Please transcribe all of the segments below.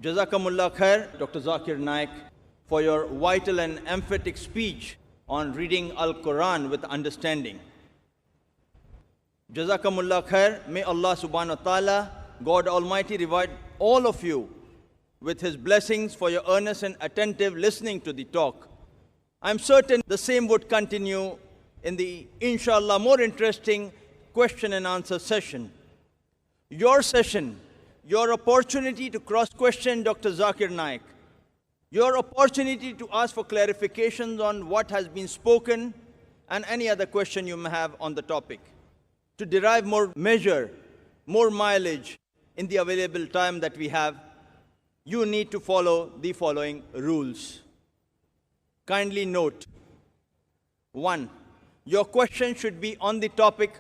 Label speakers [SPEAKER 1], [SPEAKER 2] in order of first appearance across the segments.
[SPEAKER 1] Jazakumullah khair, Dr. Zakir Naik, for your vital and emphatic speech on reading Al-Quran with understanding. Jazakumullah khair, may Allah subhanahu wa ta'ala, God Almighty, reward all of you with His blessings for your earnest and attentive listening to the talk. I'm certain the same would continue in the, inshallah, more interesting question and answer session. Your session, your opportunity to cross-question Dr. Zakir Naik, your opportunity to ask for clarifications on what has been spoken and any other question you may have on the topic. To derive more measure, more mileage in the available time that we have, you need to follow the following rules. Kindly note, 1, your question should be on the topic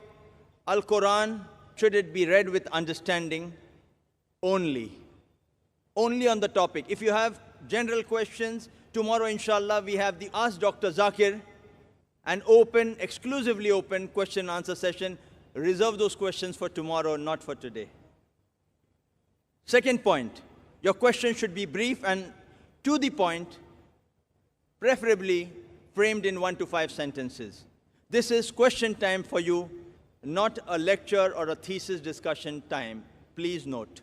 [SPEAKER 1] Al-Quran, should it be read with understanding only. Only on the topic. If you have general questions, tomorrow inshallah we have the Ask Dr. Zakir, an open, exclusively open question and answer session. Reserve those questions for tomorrow, not for today. Second point, your question should be brief and to the point, preferably framed in 1 to 5 sentences. This is question time for you, not a lecture or a thesis discussion time. Please note.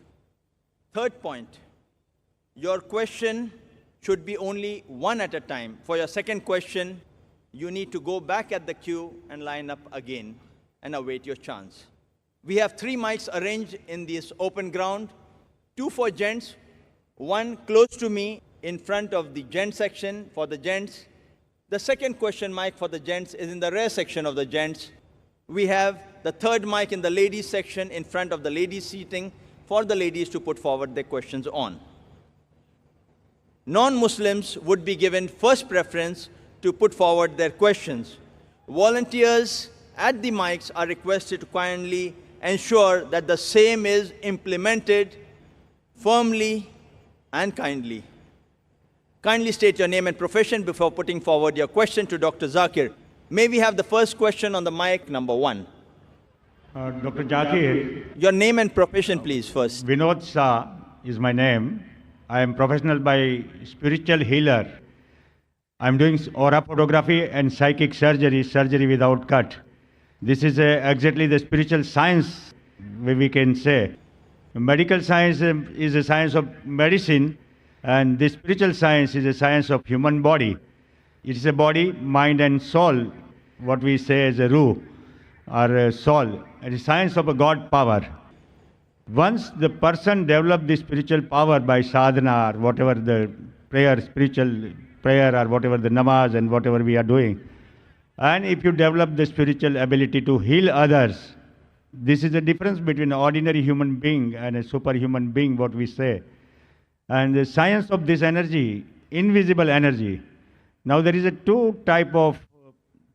[SPEAKER 1] Third point, your question should be only one at a time. For your second question, you need to go back at the queue and line up again and await your chance. We have 3 mics arranged in this open ground, 2 for gents, 1 close to me in front of the gent section for the gents. The second question mic for the gents is in the rear section of the gents. We have the third mic in the ladies section in front of the ladies seating for the ladies to put forward their questions on. Non-Muslims would be given first preference to put forward their questions. Volunteers at the mics are requested to kindly ensure that the same is implemented firmly and kindly. Kindly state your name and profession before putting forward your question to Dr. Zakir. May we have the first question on the mic, number 1.
[SPEAKER 2] Dr. Zakir.
[SPEAKER 1] Your name and profession, please, first.
[SPEAKER 2] Vinod Shah is my name. I am professional by spiritual healer. I am doing aura photography and psychic surgery, surgery without cut. This is exactly the spiritual science, we can say. Medical science is a science of medicine, and the spiritual science is a science of human body. It is a body, mind and soul, what we say as a ruh, or a soul. It is science of a God power. Once the person develops the spiritual power by sadhana or whatever the prayer, spiritual prayer or whatever the namaz and whatever we are doing, and if you develop the spiritual ability to heal others, this is the difference between an ordinary human being and a superhuman being, what we say. And the science of this energy, invisible energy. Now there is a 2 type of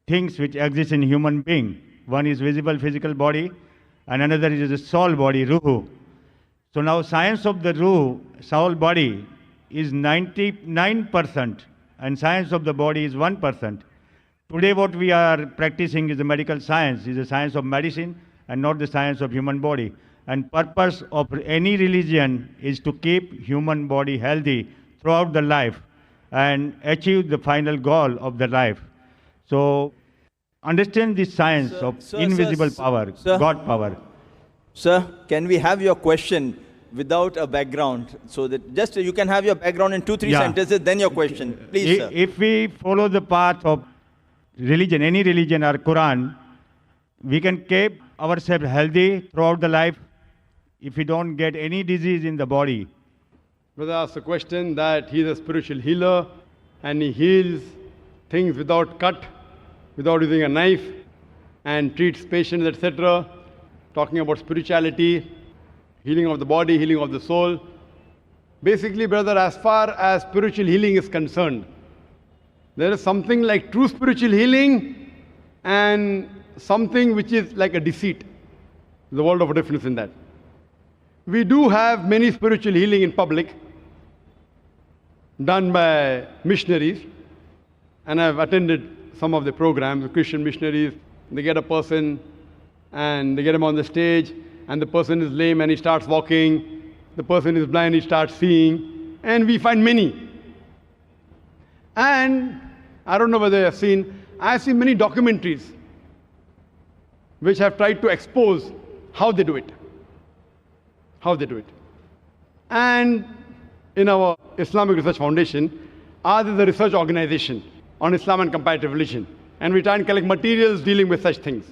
[SPEAKER 2] things which exist in human being. One is visible physical body, and another is the soul body, ruh. So now science of the ruh, soul body, is 99%, and science of the body is 1%. Today what we are practicing is the medical science, is the science of medicine and not the science of human body. And purpose of any religion is to keep human body healthy throughout the life and achieve the final goal of the life. So understand this science of invisible power, God power.
[SPEAKER 1] Sir, can we have your question without a background? So that just you can have your background in 2-3 sentences, then your question. Please, sir.
[SPEAKER 2] If we follow the path of religion, any religion or Quran, we can keep ourselves healthy throughout the life if we don't get any disease in the body.
[SPEAKER 3] Brother asked a question that he is a spiritual healer and he heals things without cut, without using a knife, and treats patients, etc. Talking about spirituality, healing of the body, healing of the soul. Basically, brother, as far as spiritual healing is concerned, there is something like true spiritual healing and something which is like a deceit. There's a world of difference in that. We do have many spiritual healing in public done by missionaries, and I've attended some of the programs, Christian missionaries. They get a person and they get him on the stage, and the person is lame and he starts walking. The person is blind, he starts seeing. and we find many. And I don't know whether you have seen, I have seen many documentaries which have tried to expose how they do it. How they do it. And in our Islamic Research Foundation, ours is a research organization on Islam and comparative religion. And we try and collect materials dealing with such things.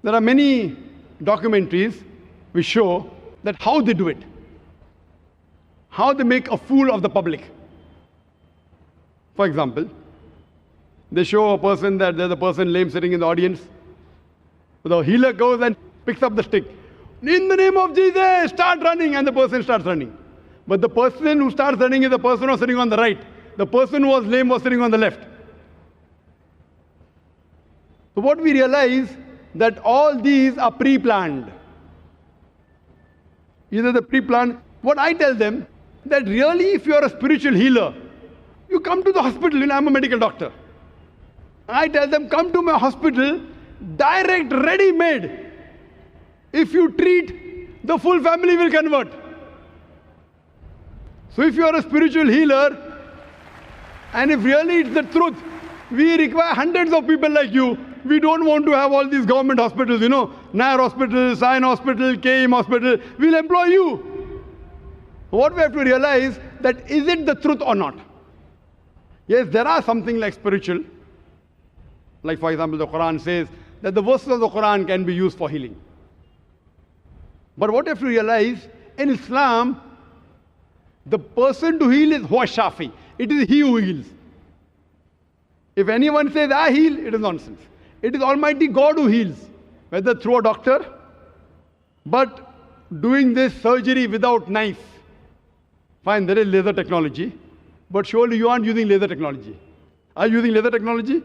[SPEAKER 3] There are many documentaries which show that how they do it. How they make a fool of the public. For example, they show a person that there's a person lame sitting in the audience. The healer goes and picks up the stick. In the name of Jesus, start running, and the person starts running. But the person who starts running is the person who was sitting on the right. The person who was lame was sitting on the left. So what we realize that all these are pre-planned. Either the pre-planned. What I tell them, that really if you are a spiritual healer, you come to the hospital. I'm a medical doctor. I tell them, come to my hospital, direct, ready-made. If you treat, the full family will convert. So if you are a spiritual healer, and if really it's the truth, we require hundreds of people like you. We don't want to have all these government hospitals, Nair Hospital, Sion Hospital, KM Hospital. We'll employ you. What we have to realize, that is it the truth or not? Yes, there are something like spiritual. Like for example, the Quran says that the verses of the Quran can be used for healing. But what you have to realize, in Islam, the person to heal is Huwa Shafi. It is he who heals. If anyone says, I heal, it is nonsense. It is Almighty God who heals, whether through a doctor, but doing this surgery without knife. Fine, there is laser technology, but surely you aren't using laser technology. Are you using laser technology?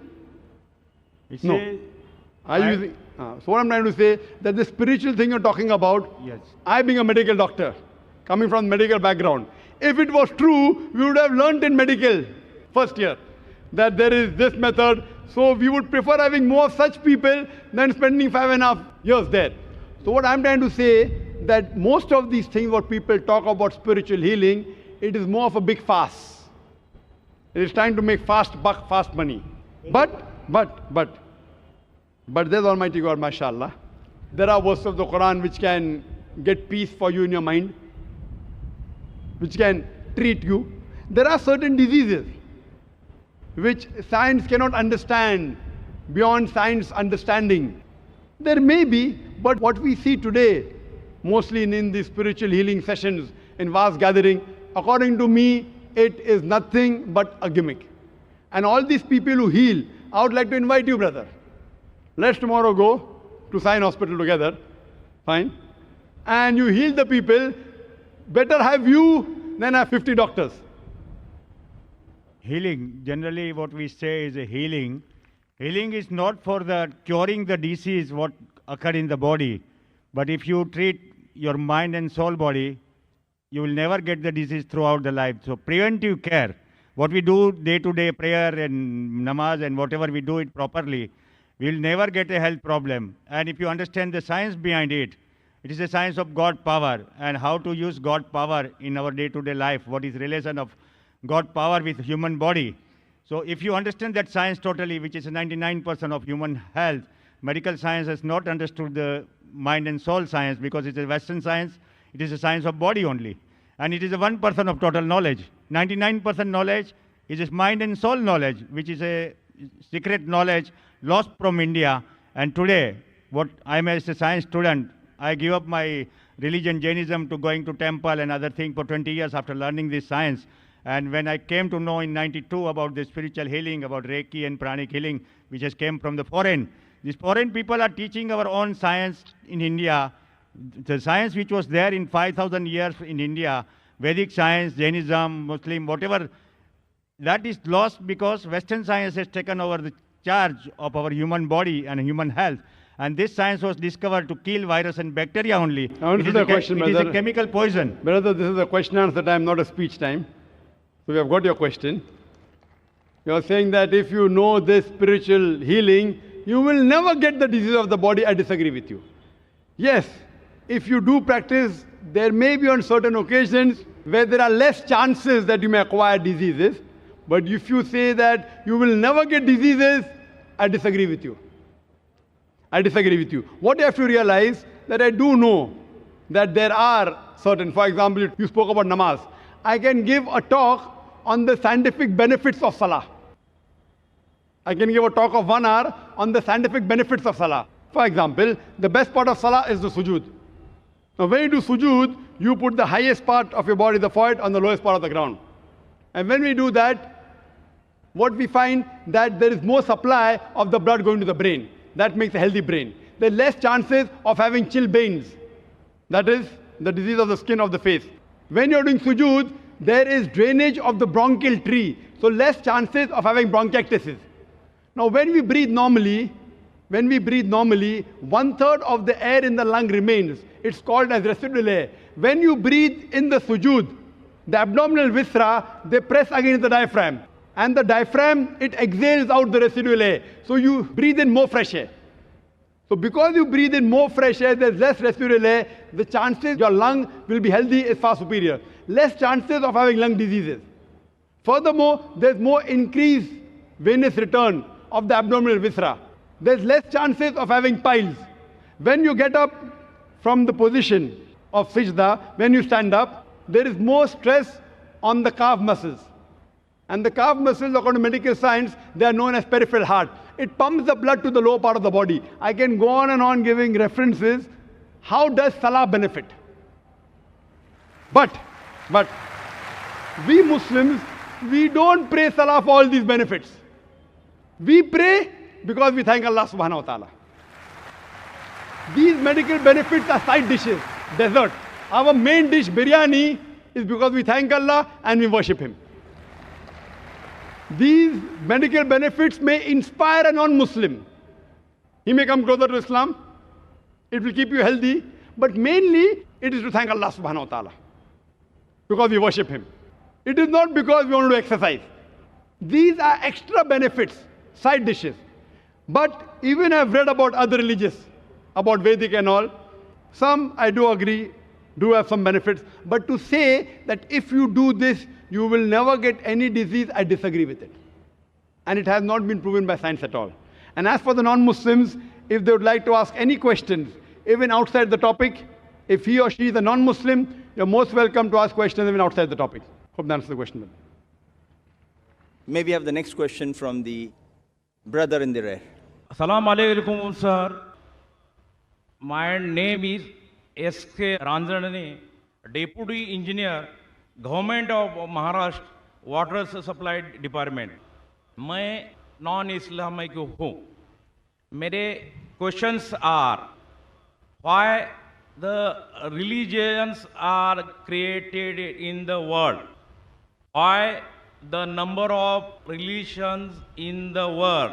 [SPEAKER 3] No. Are you using? So what I'm trying to say, that the spiritual thing you're talking about,
[SPEAKER 2] Yes.
[SPEAKER 3] I being a medical doctor, coming from medical background, if it was true, we would have learned in medical first year that there is this method. So we would prefer having more of such people than spending 5.5 years there. So what I'm trying to say, that most of these things what people talk about spiritual healing, it is more of a big farce. It is trying to make fast buck, fast money. But there's Almighty God, mashallah. There are verses of the Quran which can get peace for you in your mind, which can treat you. There are certain diseases which science cannot understand, beyond science understanding. There may be, but what we see today, mostly in the spiritual healing sessions, in vast gathering, according to me, it is nothing but a gimmick. And all these people who heal, I would like to invite you, brother. Let's tomorrow go to Sion Hospital together. Fine. And you heal the people. Better have you than have 50 doctors.
[SPEAKER 2] Healing, generally what we say is a healing. Healing is not for the curing the disease what occurred in the body. But if you treat your mind and soul body, you will never get the disease throughout the life. So preventive care, what we do day-to-day prayer and namaz and whatever we do it properly, we will never get a health problem. And if you understand the science behind it, it is a science of God power and how to use God power in our day-to-day life. What is relation of God power with human body. So if you understand that science totally, which is 99% of human health, medical science has not understood the mind and soul science because it's a Western science. It is a science of body only. And it is a 1% of total knowledge. 99% knowledge is just mind and soul knowledge, which is a secret knowledge lost from India. And today, what I'm as a science student, I give up my religion, Jainism, to going to temple and other things for 20 years after learning this science. And when I came to know in 92 about the spiritual healing, about Reiki and pranic healing, which has came from the foreign, these foreign people are teaching our own science in India. The science which was there in 5,000 years in India, Vedic science, Jainism, Muslim, whatever, that is lost because Western science has taken over the charge of our human body and human health. And this science was discovered to kill virus and bacteria only. It is a chemical poison.
[SPEAKER 3] Brother, this is a question answer time, not a speech time. So we have got your question. You are saying that if you know this spiritual healing, you will never get the disease of the body. I disagree with you. Yes, if you do practice, there may be on certain occasions where there are less chances that you may acquire diseases. But if you say that you will never get diseases, I disagree with you. I disagree with you. What you have to realize that I do know that there are certain, for example, you spoke about namaz. I can give a talk on the scientific benefits of salah. I can give a talk of 1 hour on the scientific benefits of salah. For example, the best part of salah is the sujood. Now when you do sujood, you put the highest part of your body, the forehead, on the lowest part of the ground. And when we do that, what we find that there is more supply of the blood going to the brain. That makes a healthy brain. There are less chances of having chilblains. That is the disease of the skin of the face. When you're doing sujood, there is drainage of the bronchial tree. So less chances of having bronchiectasis. Now when we breathe normally, 1/3 of the air in the lung remains. It's called as residual air. When you breathe in the sujood, the abdominal viscera, they press against the diaphragm. And the diaphragm, it exhales out the residual air. So you breathe in more fresh air. So because you breathe in more fresh air, there's less residual air, the chances your lung will be healthy is far superior. Less chances of having lung diseases. Furthermore, there's more increased venous return of the abdominal viscera. There's less chances of having piles. When you get up from the position of sajda, when you stand up, there is more stress on the calf muscles. And the calf muscles, according to medical science, they are known as peripheral heart. It pumps the blood to the lower part of the body. I can go on and on giving references. How does salah benefit? But we Muslims, we don't pray salah for all these benefits. We pray because we thank Allah subhanahu wa ta'ala. These medical benefits are side dishes, dessert. Our main dish, biryani, is because we thank Allah and we worship Him. These medical benefits may inspire a non-Muslim. He may come closer to Islam. It will keep you healthy. But mainly, it is to thank Allah subhanahu wa ta'ala. Because we worship Him. It is not because we want to do exercise. These are extra benefits, side dishes. But even I've read about other religions, about Vedic and all. Some, I do agree, do have some benefits. But to say that if you do this, you will never get any disease, I disagree with it. And it has not been proven by science at all. And as for the non-Muslims, if they would like to ask any questions, even outside the topic, if he or she is a non-Muslim, you're most welcome to ask questions even outside the topic. Hope that answers the question.
[SPEAKER 1] May we have the next question from the brother in the rear.
[SPEAKER 4] Assalamu alaikum, sir. My name is S.K. Ranjanani, Deputy Engineer, Government of Maharashtra, Water Supply Department. मैं non Islamic हूँ. मेरे questions are why the religions are created in the world, why the number of religions in the world.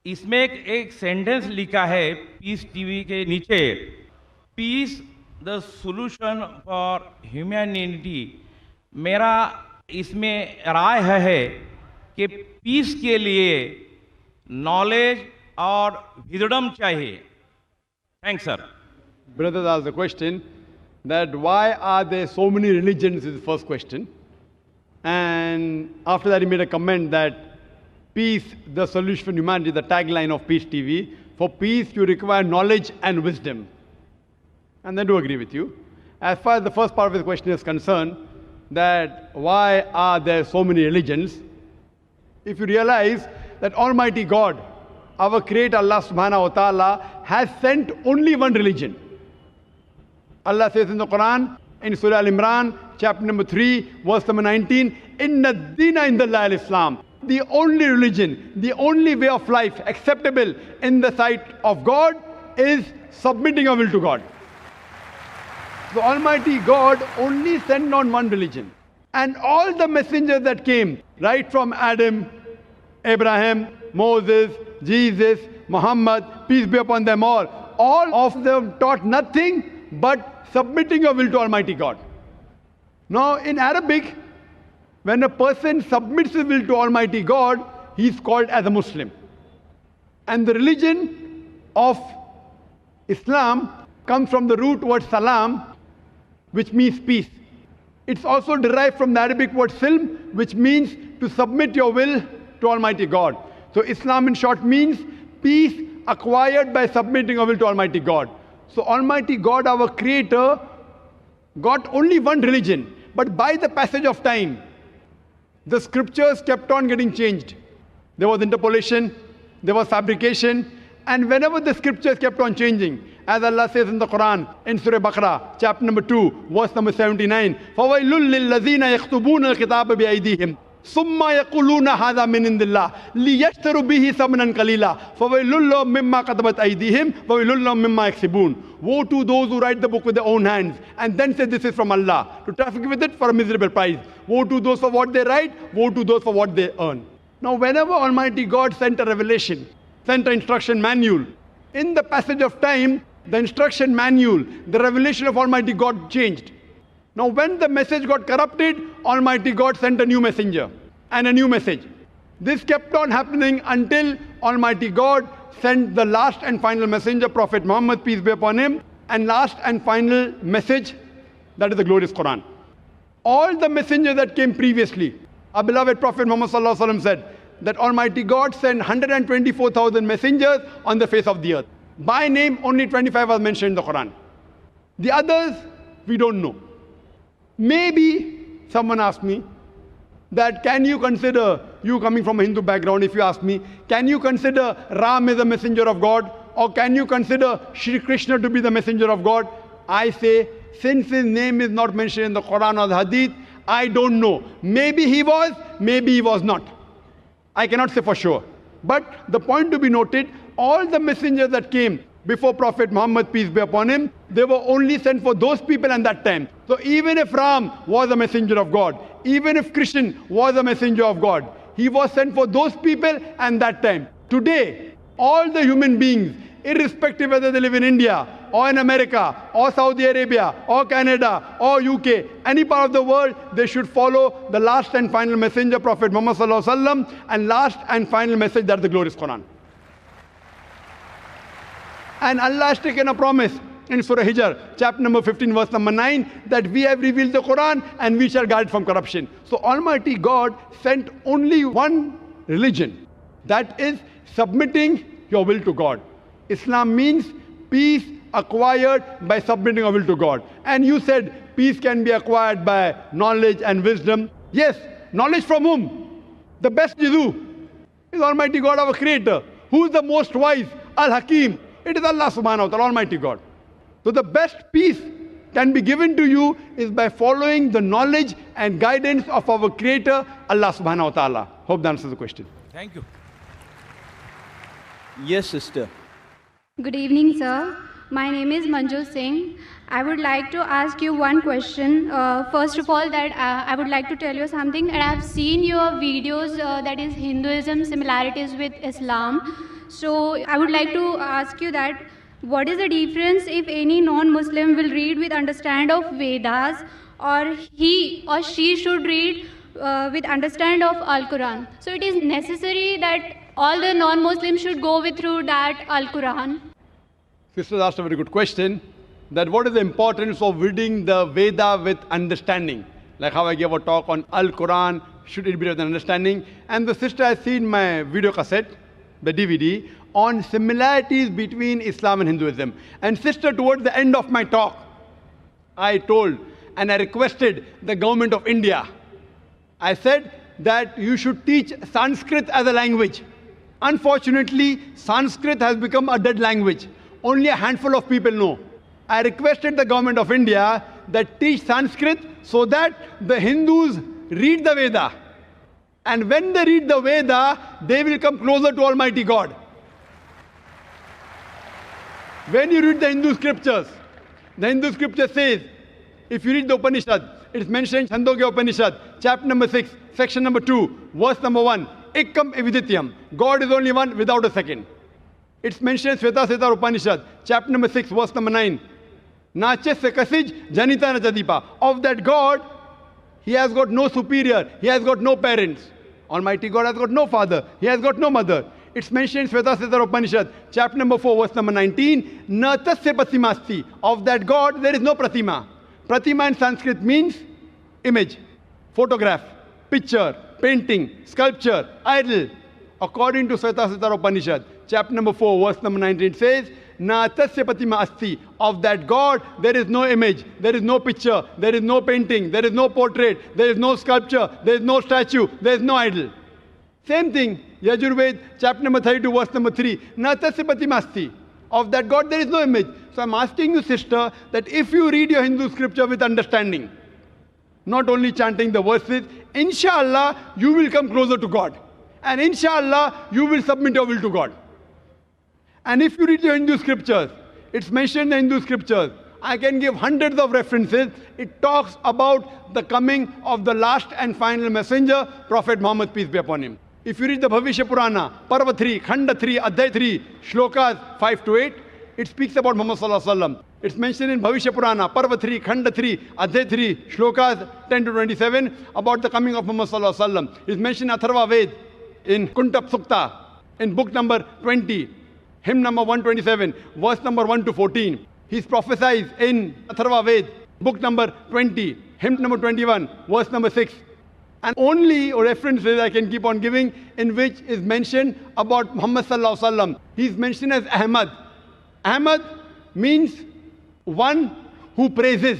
[SPEAKER 4] इसमें एक sentence लिखा है piece TV के नीचे, peace the solution for humanity. मेरा इसमें राय है कि पीस के लिए नॉलेज और विजडम चाहिए. Thanks, sir.
[SPEAKER 3] Brothers asked the question that why are there so many religions is the first question. And after that he made a comment that peace, the solution for humanity, the tagline of Peace TV. For peace you require knowledge and wisdom. And I do agree with you. As far as the first part of the question is concerned, that why are there so many religions? If you realize that Almighty God, our Creator Allah subhanahu wa ta'ala, has sent only one religion. Allah says in the Quran, in Surah Al-Imran, chapter number 3, verse number 19, Inna ad-deena indallahi al-Islam. The only religion, the only way of life acceptable in the sight of God is submitting your will to God. The Almighty God only sent on one religion. And all the messengers that came, right from Adam, Abraham, Moses, Jesus, Muhammad, peace be upon them all of them taught nothing but submitting your will to Almighty God. Now in Arabic, when a person submits his will to Almighty God, he is called as a Muslim. And the religion of Islam comes from the root word salam, which means peace. It's also derived from the Arabic word silm, which means to submit your will to Almighty God. So Islam in short means peace acquired by submitting your will to Almighty God. So Almighty God, our Creator, got only one religion. But by the passage of time, the scriptures kept on getting changed. There was interpolation, there was fabrication, and whenever the scriptures kept on changing, as Allah says in the Quran, in Surah Baqarah, chapter number 2, verse number 79, فَوَيْلٌ لِلَّذِينَ يَكْتُبُونَ الْكِتَابَ بِأَيْدِيهِمْ ثُمَّ يَقُولُونَ هَذَا مِنْ عِنْدِ اللَّهِ لِيَشْتَرُوا بِهِ ثَمَنًا قَلِيلًا فَوَيْلٌ لَهُم مِّمَّا كَتَبَتْ أَيْدِيهِمْ وَوَيْلٌ لَهُم مِّمَّا يَكْسِبُونَ. Woe to those who write the book with their own hands and then say this is from Allah, to traffic with it for a miserable price. Woe to those for what they write, woe to those for what they earn. Now whenever Almighty God sent a revelation, sent an instruction manual, in the passage of time, the instruction manual, the revelation of Almighty God changed. Now when the message got corrupted, Almighty God sent a new messenger and a new message. This kept on happening until Almighty God sent the last and final messenger, Prophet Muhammad, peace be upon him, and last and final message, that is the glorious Quran. All the messengers that came previously, our beloved Prophet Muhammad sallallahu alaihi wasallam said that Almighty God sent 124,000 messengers on the face of the earth. By name, only 25 are mentioned in the Quran. The others, we don't know. Maybe someone asked me that, can you consider, you coming from a Hindu background, if you ask me, can you consider Ram as a messenger of God? Or can you consider Shri Krishna to be the messenger of God? I say, since his name is not mentioned in the Quran or the Hadith, I don't know. Maybe he was, maybe he was not. I cannot say for sure. But the point to be noted, all the messengers that came before Prophet Muhammad, peace be upon him, they were only sent for those people at that time. So even if Ram was a messenger of God, even if Krishna was a messenger of God, he was sent for those people at that time. Today, all the human beings, irrespective whether they live in India, or in America, or Saudi Arabia, or Canada, or UK, any part of the world, they should follow the last and final messenger, Prophet Muhammad sallallahu alaihi wasallam, and last and final message, that is the glorious Quran. And Allah has taken a promise in Surah Hijr, chapter number 15, verse number 9, that we have revealed the Quran and we shall guard it from corruption. So Almighty God sent only one religion, that is submitting your will to God. Islam means peace acquired by submitting your will to God. And you said peace can be acquired by knowledge and wisdom. Yes, knowledge from whom? The best is who? Is Almighty God, our Creator. Who is the most wise? Al-Hakim. It is Allah subhanahu wa ta'ala, Almighty God. So the best peace can be given to you is by following the knowledge and guidance of our Creator, Allah subhanahu wa ta'ala. Hope that answers the question.
[SPEAKER 4] Thank you.
[SPEAKER 1] Yes, sister.
[SPEAKER 5] Good evening, sir. My name is Manju Singh. I would like to ask you one question. First of all, that I would like to tell you something. And I have seen your videos, that is Hinduism similarities with Islam. So I would like to ask you that, what is the difference if any non-Muslim will read with understand of Vedas, or he or she should read with understand of Al-Quran? So it is necessary that all the non-Muslims should go with through that Al-Quran.
[SPEAKER 3] Sister asked a very good question, that what is the importance of reading the Veda with understanding? Like how I gave a talk on Al-Quran, should it be with understanding? And the sister has seen my video cassette, the DVD, on similarities between Islam and Hinduism. And sister, towards the end of my talk, I told and I requested the government of India, I said that you should teach Sanskrit as a language. Unfortunately, Sanskrit has become a dead language. Only a handful of people know. I requested the government of India that teach Sanskrit so that the Hindus read the Veda. And when they read the Veda, they will come closer to Almighty God. When you read the Hindu scriptures, the Hindu scripture says, if you read the Upanishad, it is mentioned in Chandogya Upanishad, chapter number 6, section number 2, verse number 1, Ekam Evidityam. God is only one without a second. It's mentioned in Svetasvatara Upanishad, chapter number 6, verse number 9. Nachesya kasij janita nachadipa. Of that God, He has got no superior, He has got no parents. Almighty God has got no father, He has got no mother. It's mentioned in Svetasvatara Upanishad, chapter number 4, verse number 19. Natasya pratimasti. Of that God, there is no pratima. Pratima in Sanskrit means image, photograph, picture, painting, sculpture, idol. According to Svetasvatara Upanishad, chapter number 4, verse number 19 says, Na tasya patima asti. Of that God, there is no image, there is no picture, there is no painting, there is no portrait, there is no sculpture, there is no statue, there is no idol. Same thing, Yajurved, chapter number 32, verse number 3. Na tasya patima asti. Of that God, there is no image. So I'm asking you, sister, that if you read your Hindu scripture with understanding, not only chanting the verses, inshallah, you will come closer to God. And inshallah, you will submit your will to God. And if you read your Hindu scriptures, it's mentioned in the Hindu scriptures. I can give hundreds of references. It talks about the coming of the last and final messenger, Prophet Muhammad, peace be upon him. If you read the Bhavishya Purana, Parva 3, Khanda 3, Adhyay 3, Shlokas 5 to 8, it speaks about Muhammad Sallallahu Alaihi Wasallam. It's mentioned in Bhavishya Purana, Parva 3, Khanda 3, Adhyay 3, Shlokas 10 to 27 about the coming of Muhammad Sallallahu Alaihi Wasallam. It's mentioned in Atharva Ved, in Kuntap Sukta, in book number 20, hymn number 127, verse number 1 to 14. He's prophesied in Atharva Ved, book number 20, hymn number 21, verse number 6. And only references I can keep on giving in which is mentioned about Muhammad Sallallahu Alaihi Wasallam. He's mentioned as Ahmad. Ahmad means one who praises.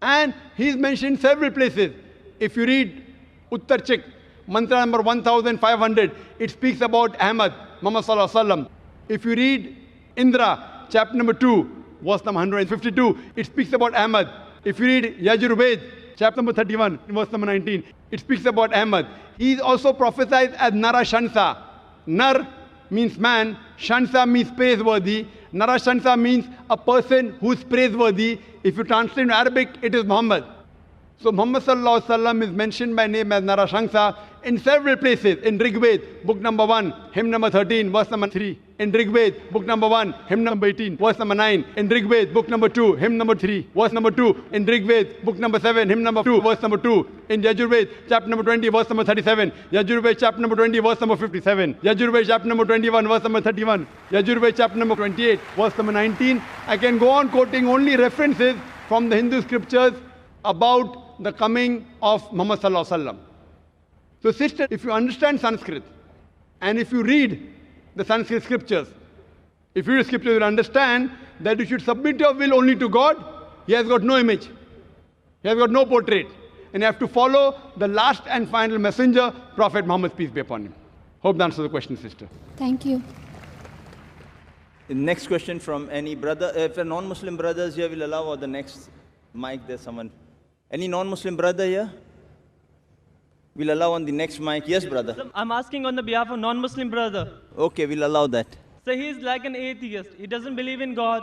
[SPEAKER 3] And he's mentioned several places. If you read Uttar Chik, mantra number 1500, it speaks about Ahmad, Muhammad Sallallahu Alaihi Wasallam. If you read Indra, chapter number 2, verse number 152, it speaks about Ahmad. If you read Yajurved, chapter number 31, verse number 19, it speaks about Ahmad. He is also prophesied as Narashansa. Nar means man, Shansa means praiseworthy. Narashansa means a person who is praiseworthy. If you translate in Arabic, it is Muhammad. So Muhammad Sallallahu Alaihi Wasallam is mentioned by name as Narashansa in several places. In Rigved, book number 1, hymn number 13, verse number 3. In Rigved, book number 1, hymn number 18, verse number 9. In Rigved, book number 2, hymn number 3, verse number 2. In Rigved, book number 7, hymn number 2, verse number 2. In Yajurved, chapter number 20, verse number 37. Yajurved, chapter number 20, verse number 57. Yajurved, chapter number 21, verse number 31. Yajurved, chapter number 28, verse number 19. I can go on quoting only references from the Hindu scriptures about the coming of Muhammad Sallallahu Alaihi Wasallam. So sister, if you understand Sanskrit, and if you read the Sanskrit scriptures, if you read scriptures, you'll understand that you should submit your will only to God. He has got no image. He has got no portrait. And you have to follow the last and final messenger, Prophet Muhammad, peace be upon him. Hope that answers the question, sister.
[SPEAKER 5] Thank you.
[SPEAKER 1] The next question from any brother. If a non-Muslim brother is here, we'll allow, or the next mic, there's someone. Any non-Muslim brother here? We'll allow on the next mic. Yes, brother.
[SPEAKER 6] I'm asking on the behalf of non-Muslim brother.
[SPEAKER 1] Okay, we'll allow that.
[SPEAKER 6] So he's like an atheist. He doesn't believe in God.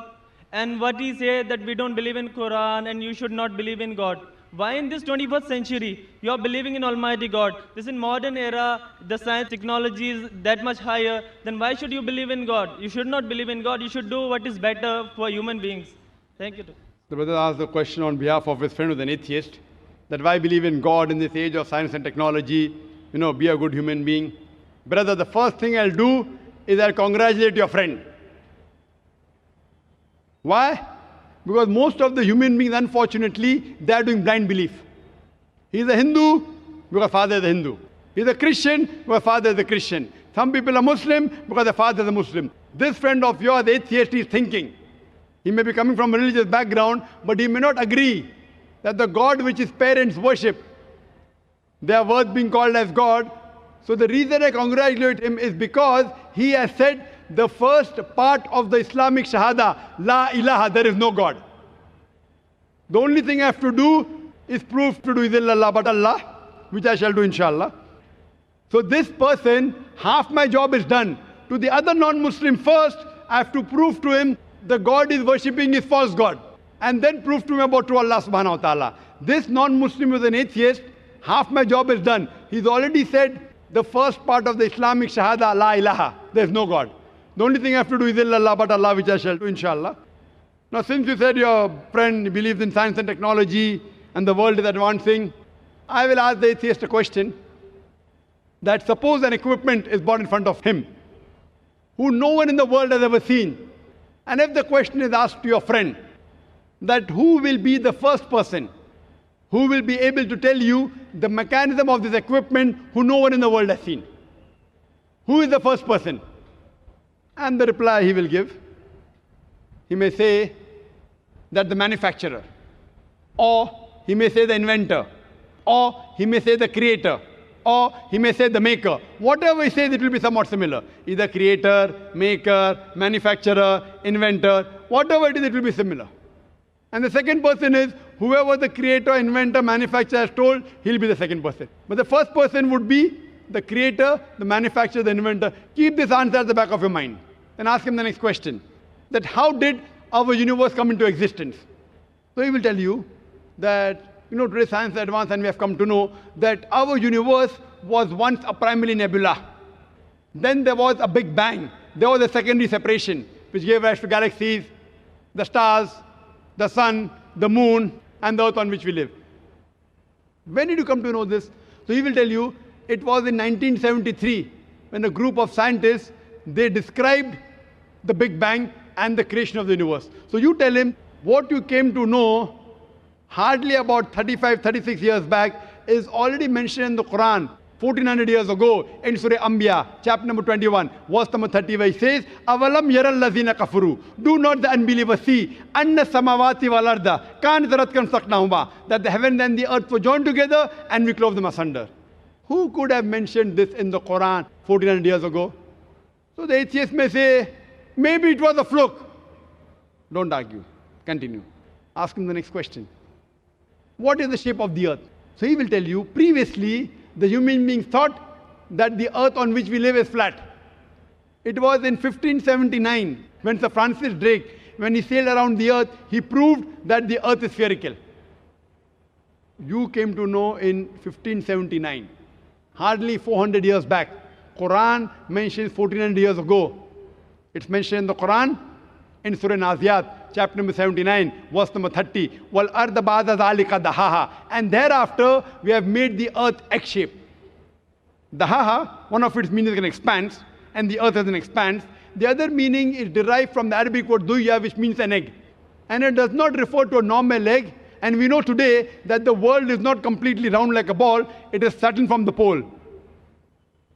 [SPEAKER 6] And what he said that we don't believe in Quran and you should not believe in God. Why in this 21st century you are believing in Almighty God? This in modern era, the science technology is that much higher. Then why should you believe in God? You should not believe in God. You should do what is better for human beings. Thank you.
[SPEAKER 3] The brother asked the question on behalf of his friend who's an atheist, that why believe in God in this age of science and technology, be a good human being. Brother, the first thing I'll do is I'll congratulate your friend. Why? Because most of the human beings, unfortunately, they are doing blind belief. He's a Hindu because father is a Hindu. He's a Christian because father is a Christian. Some people are Muslim because the father is a Muslim. This friend of yours, atheist, is thinking. He may be coming from a religious background, but he may not agree that the God which his parents worship, they are worth being called as God. So the reason I congratulate him is because he has said the first part of the Islamic Shahada, La ilaha, there is no God. The only thing I have to do is prove to do is illallah but Allah, which I shall do inshallah. So this person, half my job is done. To the other non-Muslim first, I have to prove to him the God is worshipping is false God. And then prove to him about true Allah subhanahu wa ta'ala. This non-Muslim is an atheist, half my job is done. He's already said the first part of the Islamic Shahada, La ilaha, there is no God. The only thing I have to do is illallah but Allah, which I shall do inshallah. Now since you said your friend believes in science and technology and the world is advancing, I will ask the atheist a question. That suppose an equipment is brought in front of him, who no one in the world has ever seen. And if the question is asked to your friend, that who will be the first person who will be able to tell you the mechanism of this equipment who no one in the world has seen? Who is the first person? And the reply he will give, he may say that the manufacturer, or he may say the inventor, or he may say the creator, or he may say the maker. Whatever he says, it will be somewhat similar. Either creator, maker, manufacturer, inventor, whatever it is, it will be similar. And the second person is whoever the creator, inventor, manufacturer has told, he'll be the second person. But the first person would be the creator, the manufacturer, the inventor. Keep this answer at the back of your mind. Then ask him the next question. That how did our universe come into existence? So he will tell you that, today science is advanced and we have come to know that our universe was once a primary nebula. Then there was a big bang. There was a secondary separation, which gave rise to galaxies, the stars, the sun, the moon, and the earth on which we live. When did you come to know this? So he will tell you it was in 1973 when a group of scientists, they described the Big Bang and the creation of the universe. So you tell him what you came to know hardly about 35, 36 years back is already mentioned in the Quran 1400 years ago in Surah Anbiya, chapter number 21, verse number 30, where he says, Avalam yaral lazina kafuru. Do not the unbelievers see anna samawati wal arda kan zaratkan saknahuma, that the heaven and the earth were joined together and we clove them asunder. Who could have mentioned this in the Quran 1400 years ago? So the atheist may say, maybe it was a fluke. Don't argue. Continue. Ask him the next question. What is the shape of the earth? So he will tell you, previously, the human beings thought that the earth on which we live is flat. It was in 1579 when Sir Francis Drake, when he sailed around the earth, he proved that the earth is spherical. You came to know in 1579, hardly 400 years back. Quran mentions 1400 years ago. It's mentioned in the Quran in Surah Naziyat, chapter number 79, verse number 30. Wal arda ba'da zalika dahaha. And thereafter, we have made the earth egg-shaped. Dahaha, one of its meanings is an expanse, and the earth is an expanse. The other meaning is derived from the Arabic word duya, which means an egg. And it does not refer to a normal egg. And we know today that the world is not completely round like a ball. It is flattened from the pole.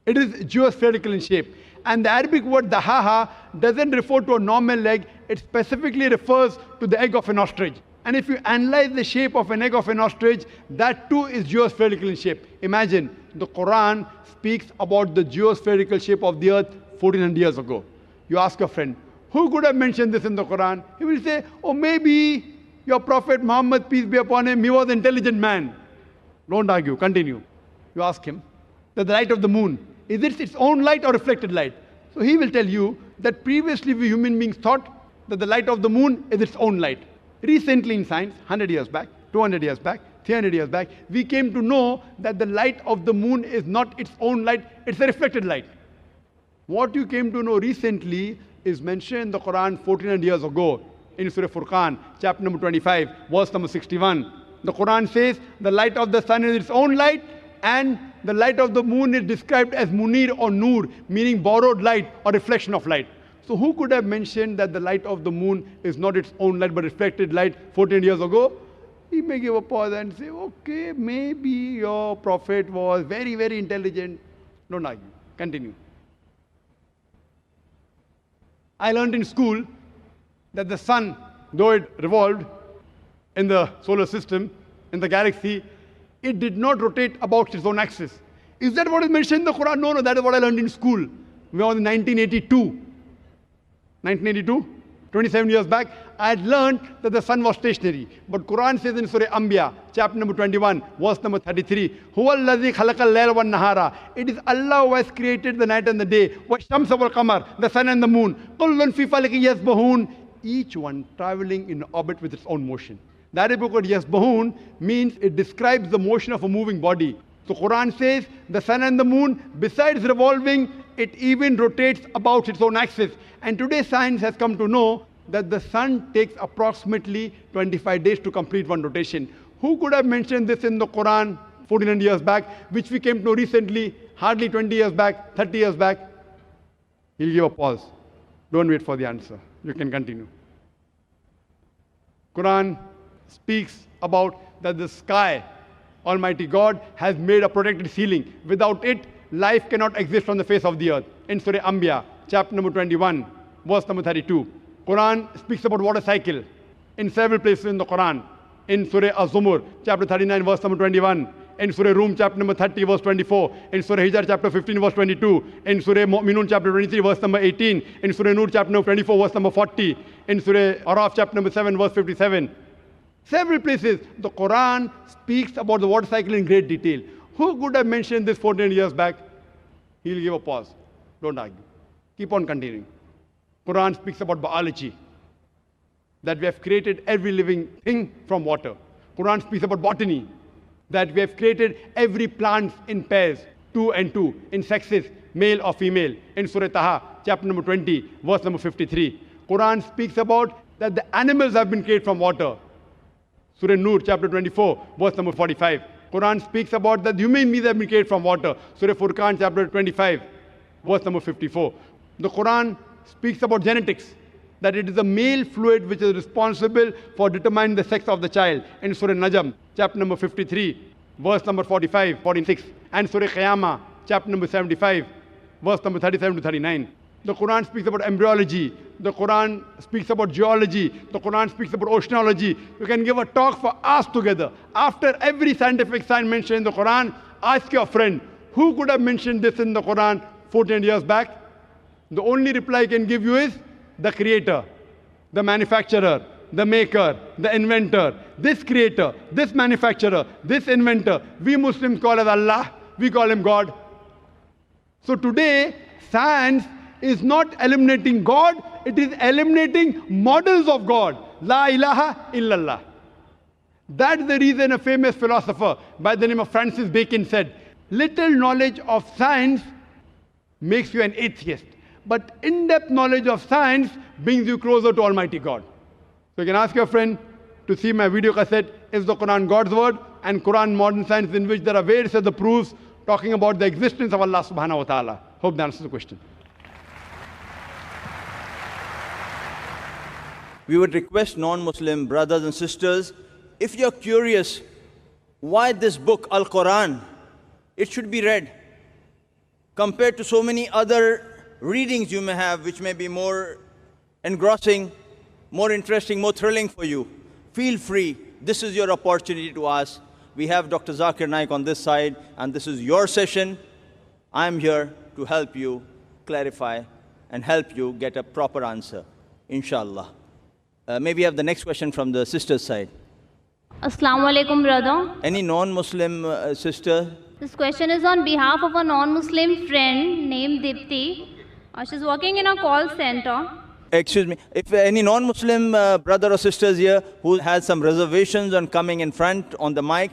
[SPEAKER 3] It is geospherical in shape. And the Arabic word dahaha doesn't refer to a normal egg. It specifically refers to the egg of an ostrich. And if you analyze the shape of an egg of an ostrich, that too is geospherical in shape. Imagine, the Quran speaks about the geospherical shape of the earth 1400 years ago. You ask a friend, who could have mentioned this in the Quran? He will say, oh, maybe your Prophet Muhammad, peace be upon him, he was an intelligent man. Don't argue, continue. You ask him, that the light of the moon, is it its own light or reflected light? So he will tell you that previously we human beings thought that the light of the moon is its own light. Recently in science, 100 years back, 200 years back, 300 years back, we came to know that the light of the moon is not its own light, it's a reflected light. What you came to know recently is mentioned in the Quran 1400 years ago in Surah Furqan, chapter number 25, verse number 61. The Quran says the light of the sun is its own light, and the light of the moon is described as munir or nur, meaning borrowed light or reflection of light. So who could have mentioned that the light of the moon is not its own light but reflected light 14 years ago? He may give a pause and say, okay, maybe your prophet was very, very intelligent. Don't argue. Continue. I learned in school that the sun, though it revolved in the solar system, in the galaxy, it did not rotate about its own axis. Is that what is mentioned in the Quran? No, that is what I learned in school. We were in 1982. 1982, 27 years back, I had learned that the sun was stationary. But Quran says in Surah Anbiya, chapter number 21, verse number 33, Huwa allazi khalaqal layla wan nahara. It is Allah who has created the night and the day. Wa shamsa wal qamar, the sun and the moon. Kullun fi falakin yasbahun. Each one traveling in orbit with its own motion. The Arabic word yasbahun means it describes the motion of a moving body. So Quran says the sun and the moon, besides revolving, it even rotates about its own axis. And today science has come to know that the sun takes approximately 25 days to complete one rotation. Who could have mentioned this in the Quran 1400 years back, which we came to know recently, hardly 20 years back, 30 years back? He'll give a pause. Don't wait for the answer. You can continue. Quran speaks about that the sky, Almighty God has made a protected ceiling. Without it, life cannot exist on the face of the earth. In Surah Anbiya, chapter number 21, verse number 32. Quran speaks about water cycle in several places in the Quran. In Surah Az-Zumur, chapter 39, verse number 21. In Surah Rum, chapter number 30, verse 24. In Surah Hijr, chapter 15, verse 22. In Surah Mu'minun, chapter 23, verse number 18. In Surah Nur, chapter number 24, verse number 40. In Surah Araf, chapter number 7, verse 57. Several places, the Quran speaks about the water cycle in great detail. Who could have mentioned this 14 years back? He'll give a pause. Don't argue. Keep on continuing. Quran speaks about biology, that we have created every living thing from water. Quran speaks about botany, that we have created every plant in pairs, 2 and 2, in sexes, male or female. In Surah Taha, chapter number 20, verse number 53. Quran speaks about that the animals have been created from water. Surah Nur, chapter 24, verse number 45. Quran speaks about that human beings have been created from water. Surah Furqan, chapter 25, verse number 54. The Quran speaks about genetics, that it is the male fluid which is responsible for determining the sex of the child. In Surah Najm, chapter number 53, verse number 45, 46. And Surah Qiyamah, chapter number 75, verse number 37 to 39. The Quran speaks about embryology. The Quran speaks about geology. The Quran speaks about oceanology. You can give a talk for hours together. After every scientific sign mentioned in the Quran, ask your friend, who could have mentioned this in the Quran 14 years back? The only reply I can give you is the creator, the manufacturer, the maker, the inventor. This creator, this manufacturer, this inventor, we Muslims call as Allah, we call him God. So today, science is not eliminating God, it is eliminating models of God. La ilaha illallah. That's the reason a famous philosopher by the name of Francis Bacon said, little knowledge of science makes you an atheist, but in-depth knowledge of science brings you closer to Almighty God. So you can ask your friend to see my video cassette, Is the Quran God's Word? And Quran Modern Science, in which there are various other proofs talking about the existence of Allah subhanahu wa ta'ala. Hope that answers the question.
[SPEAKER 1] We would request non-Muslim brothers and sisters, if you're curious why this book, Al-Quran, it should be read. Compared to so many other readings you may have, which may be more engrossing, more interesting, more thrilling for you, feel free. This is your opportunity to ask. We have Dr. Zakir Naik on this side, and this is your session. I'm here to help you clarify and help you get a proper answer, inshallah. Maybe we have the next question from the sister's side.
[SPEAKER 7] Assalamu alaikum, brother.
[SPEAKER 1] Any non-Muslim sister?
[SPEAKER 7] This question is on behalf of a non-Muslim friend named Dipti. She's working in a call center.
[SPEAKER 1] Excuse me, if any non-Muslim brother or sisters here who has some reservations on coming in front on the mic,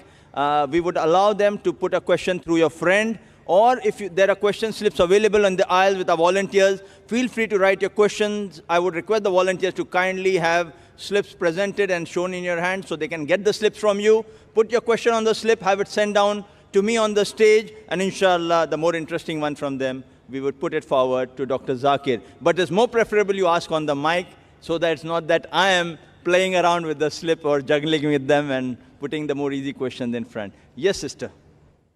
[SPEAKER 1] we would allow them to put a question through your friend, or if there are question slips available on the aisle with our volunteers, feel free to write your questions. I would request the volunteers to kindly have slips presented and shown in your hand so they can get the slips from you. Put your question on the slip, have it sent down to me on the stage, and inshallah, the more interesting one from them, we would put it forward to Dr. Zakir. But it's more preferable you ask on the mic so that it's not that I am playing around with the slip or juggling with them and putting the more easy questions in front. Yes, sister.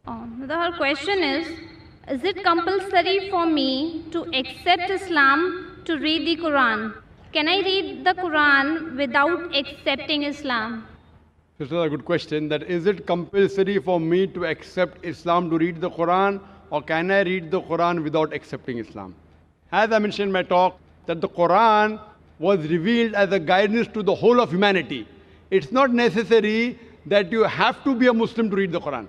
[SPEAKER 7] Her question is it compulsory for me to accept Islam to read the Quran? Can I read the Quran without accepting Islam?
[SPEAKER 3] This is a good question. That is it compulsory for me to accept Islam to read the Quran, or can I read the Quran without accepting Islam? As I mentioned in my talk, that the Quran was revealed as a guidance to the whole of humanity. It's not necessary that you have to be a Muslim to read the Quran.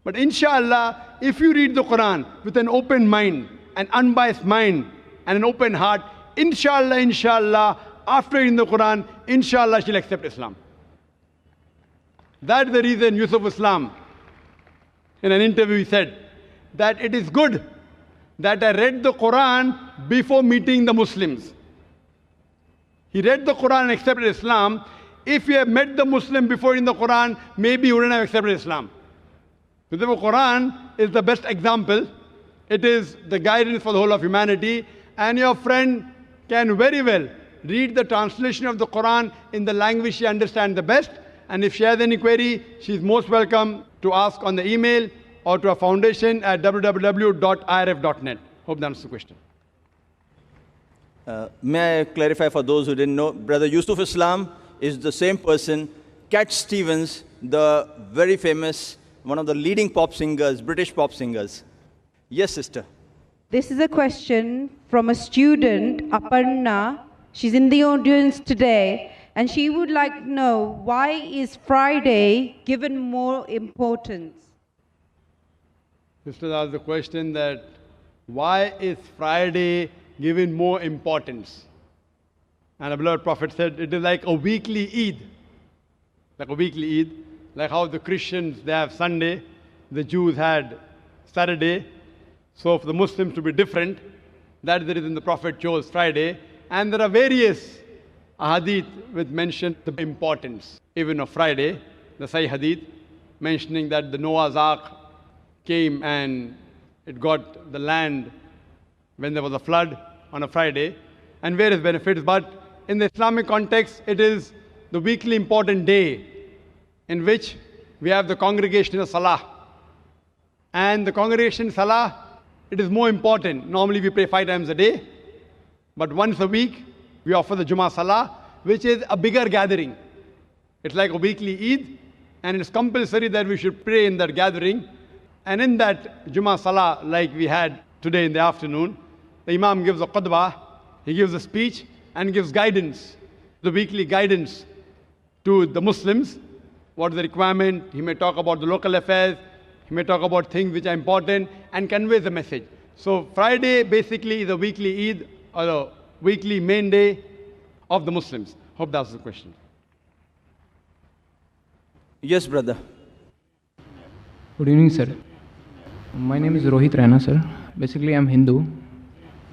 [SPEAKER 3] But inshallah, if you read the Quran with an open mind, an unbiased mind, and an open heart, inshallah, after reading the Quran, inshallah, she'll accept Islam. That's the reason Yusuf Islam, in an interview, he said that it is good that I read the Quran before meeting the Muslims. He read the Quran and accepted Islam. If you have met the Muslim before reading the Quran, maybe you wouldn't have accepted Islam. So the Quran is the best example. It is the guidance for the whole of humanity. And your friend can very well read the translation of the Quran in the language she understands the best. And if she has any query, she is most welcome to ask on the email or to our foundation at www.irf.net. Hope that answers the question.
[SPEAKER 1] May I clarify for those who didn't know, Brother Yusuf Islam is the same person, Cat Stevens, the very famous, one of the leading pop singers, British pop singers. Yes, sister.
[SPEAKER 8] This is a question from a student, Aparna. She's in the audience today, and she would like to know, why is Friday given more importance?
[SPEAKER 3] Sister asked the question that why is Friday given more importance? And the beloved Prophet said it is like a weekly Eid. Like a weekly Eid. Like how the Christians, they have Sunday, the Jews had Saturday. So for the Muslims to be different, that is the reason the Prophet chose Friday. And there are various hadith which mention the importance even of Friday. The Sahih hadith mentioning that the Noah's Ark came and it got the land when there was a flood on a Friday, and various benefits. But in the Islamic context, it is the weekly important day in which we have the congregational Salah. And the congregation Salah, it is more important. Normally we pray 5 times a day, but once a week we offer the Jummah Salah, which is a bigger gathering. It's like a weekly Eid, and it's compulsory that we should pray in that gathering. And in that Jummah Salah, like we had today in the afternoon, the Imam gives a khutbah, he gives a speech and gives guidance, the weekly guidance to the Muslims. What is the requirement? He may talk about the local affairs, he may talk about things which are important and convey the message. So Friday basically is a weekly Eid or a weekly main day of the Muslims. Hope that's the question.
[SPEAKER 1] Yes, brother.
[SPEAKER 9] Good evening, sir. My name is Rohit Raina, sir. Basically, I'm Hindu,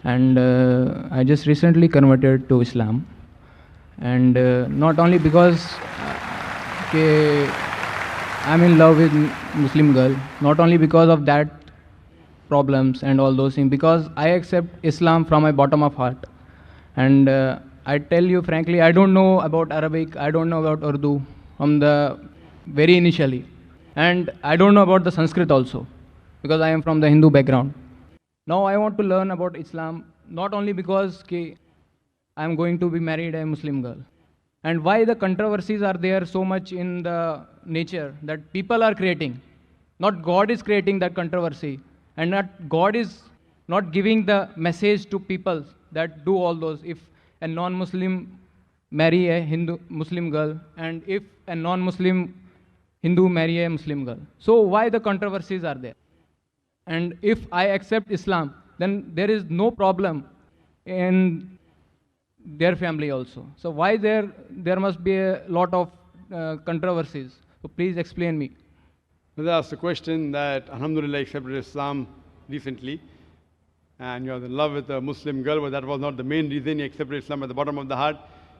[SPEAKER 9] and I just recently converted to Islam. And not only because I'm in love with Muslim girl, not only because of that problems and all those things, because I accept Islam from my bottom of heart. And I tell you frankly, I don't know about Arabic, I don't know about Urdu from the very initially. And I don't know about the Sanskrit also, because I am from the Hindu background. Now I want to learn about Islam, not only because I am going to be married a Muslim girl. And why the controversies are there so much in the nature that people are creating. Not God is creating that controversy, and not God is not giving the message to people that do all those. If a non-Muslim marry a Hindu Muslim girl, and if a non-Muslim Hindu marry a Muslim girl. So why the controversies are there? And if I accept Islam, then there is no problem in their family also. So why there must be a lot of controversies? So please explain me.
[SPEAKER 3] That's the question that Alhamdulillah accepted Islam recently, and you're in love with a Muslim girl, but that was not the main reason he accepted Islam at the bottom of the heart.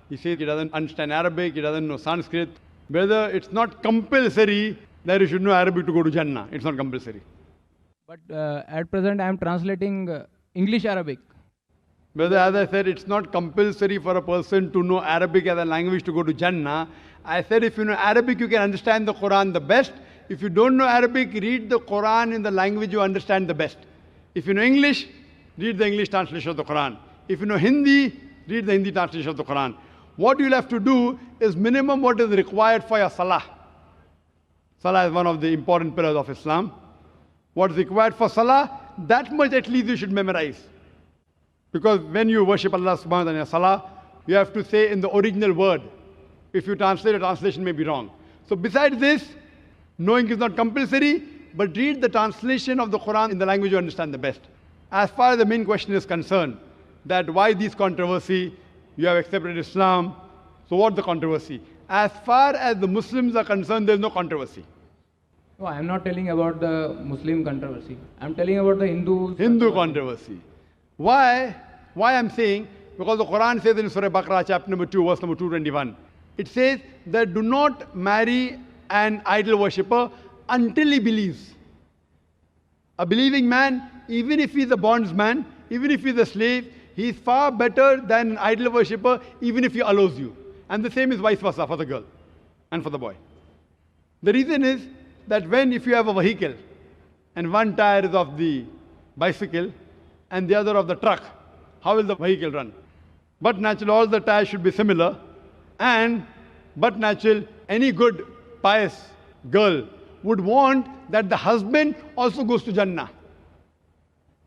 [SPEAKER 3] He says he doesn't understand Arabic, he doesn't know Sanskrit. Whether it's not compulsory that you should know Arabic to go to Jannah. It's not compulsory.
[SPEAKER 9] But at present I am translating English Arabic.
[SPEAKER 3] Brother, as I said, it's not compulsory for a person to know Arabic as a language to go to Jannah. I said if you know Arabic, you can understand the Quran the best. If you don't know Arabic, read the Quran in the language you understand the best. If you know English, read the English translation of the Quran. If you know Hindi, read the Hindi translation of the Quran. What you'll have to do is minimum what is required for your Salah. Salah is one of the important pillars of Islam. What is required for Salah, that much at least you should memorize. Because when you worship Allah subhanahu wa ta'ala in your Salah, you have to say in the original word. If you translate, the translation may be wrong. So besides this, knowing is not compulsory, but read the translation of the Quran in the language you understand the best. As far as the main question is concerned, that why this controversy, you have accepted Islam, so what's the controversy? As far as the Muslims are concerned, there is no controversy.
[SPEAKER 9] No, I am not telling about the Muslim controversy. I am telling about the
[SPEAKER 3] Hindu controversy. Why? Why I am saying? Because the Quran says in Surah Baqarah, chapter number 2, verse number 221, it says that do not marry an idol worshipper until he believes. A believing man, even if he is a bondsman, even if he is a slave, he is far better than an idol worshipper, even if he allows you. And the same is vice versa for the girl and for the boy. The reason is that if you have a vehicle and one tire is of the bicycle and the other of the truck, how will the vehicle run? But naturally, all the tires should be similar. But natural, any good, pious girl would want that the husband also goes to Jannah,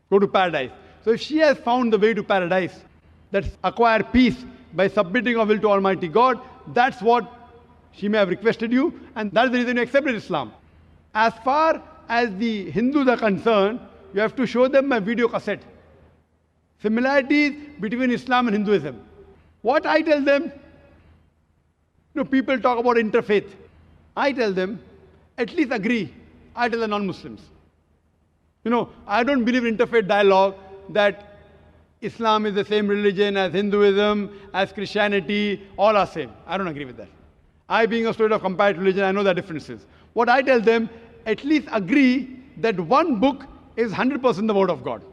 [SPEAKER 3] go to paradise. So if she has found the way to paradise, that's acquire peace by submitting her will to Almighty God, that's what she may have requested you, and that's the reason you accepted Islam. As far as the Hindus are concerned, you have to show them a video cassette. Similarities between Islam and Hinduism. What I tell them, people talk about interfaith. I tell them, at least agree. I tell the non-Muslims. I don't believe in interfaith dialogue that Islam is the same religion as Hinduism, as Christianity, all are same. I don't agree with that. I, being a student of comparative religion, I know the differences. What I tell them, at least agree that one book is 100% the word of God.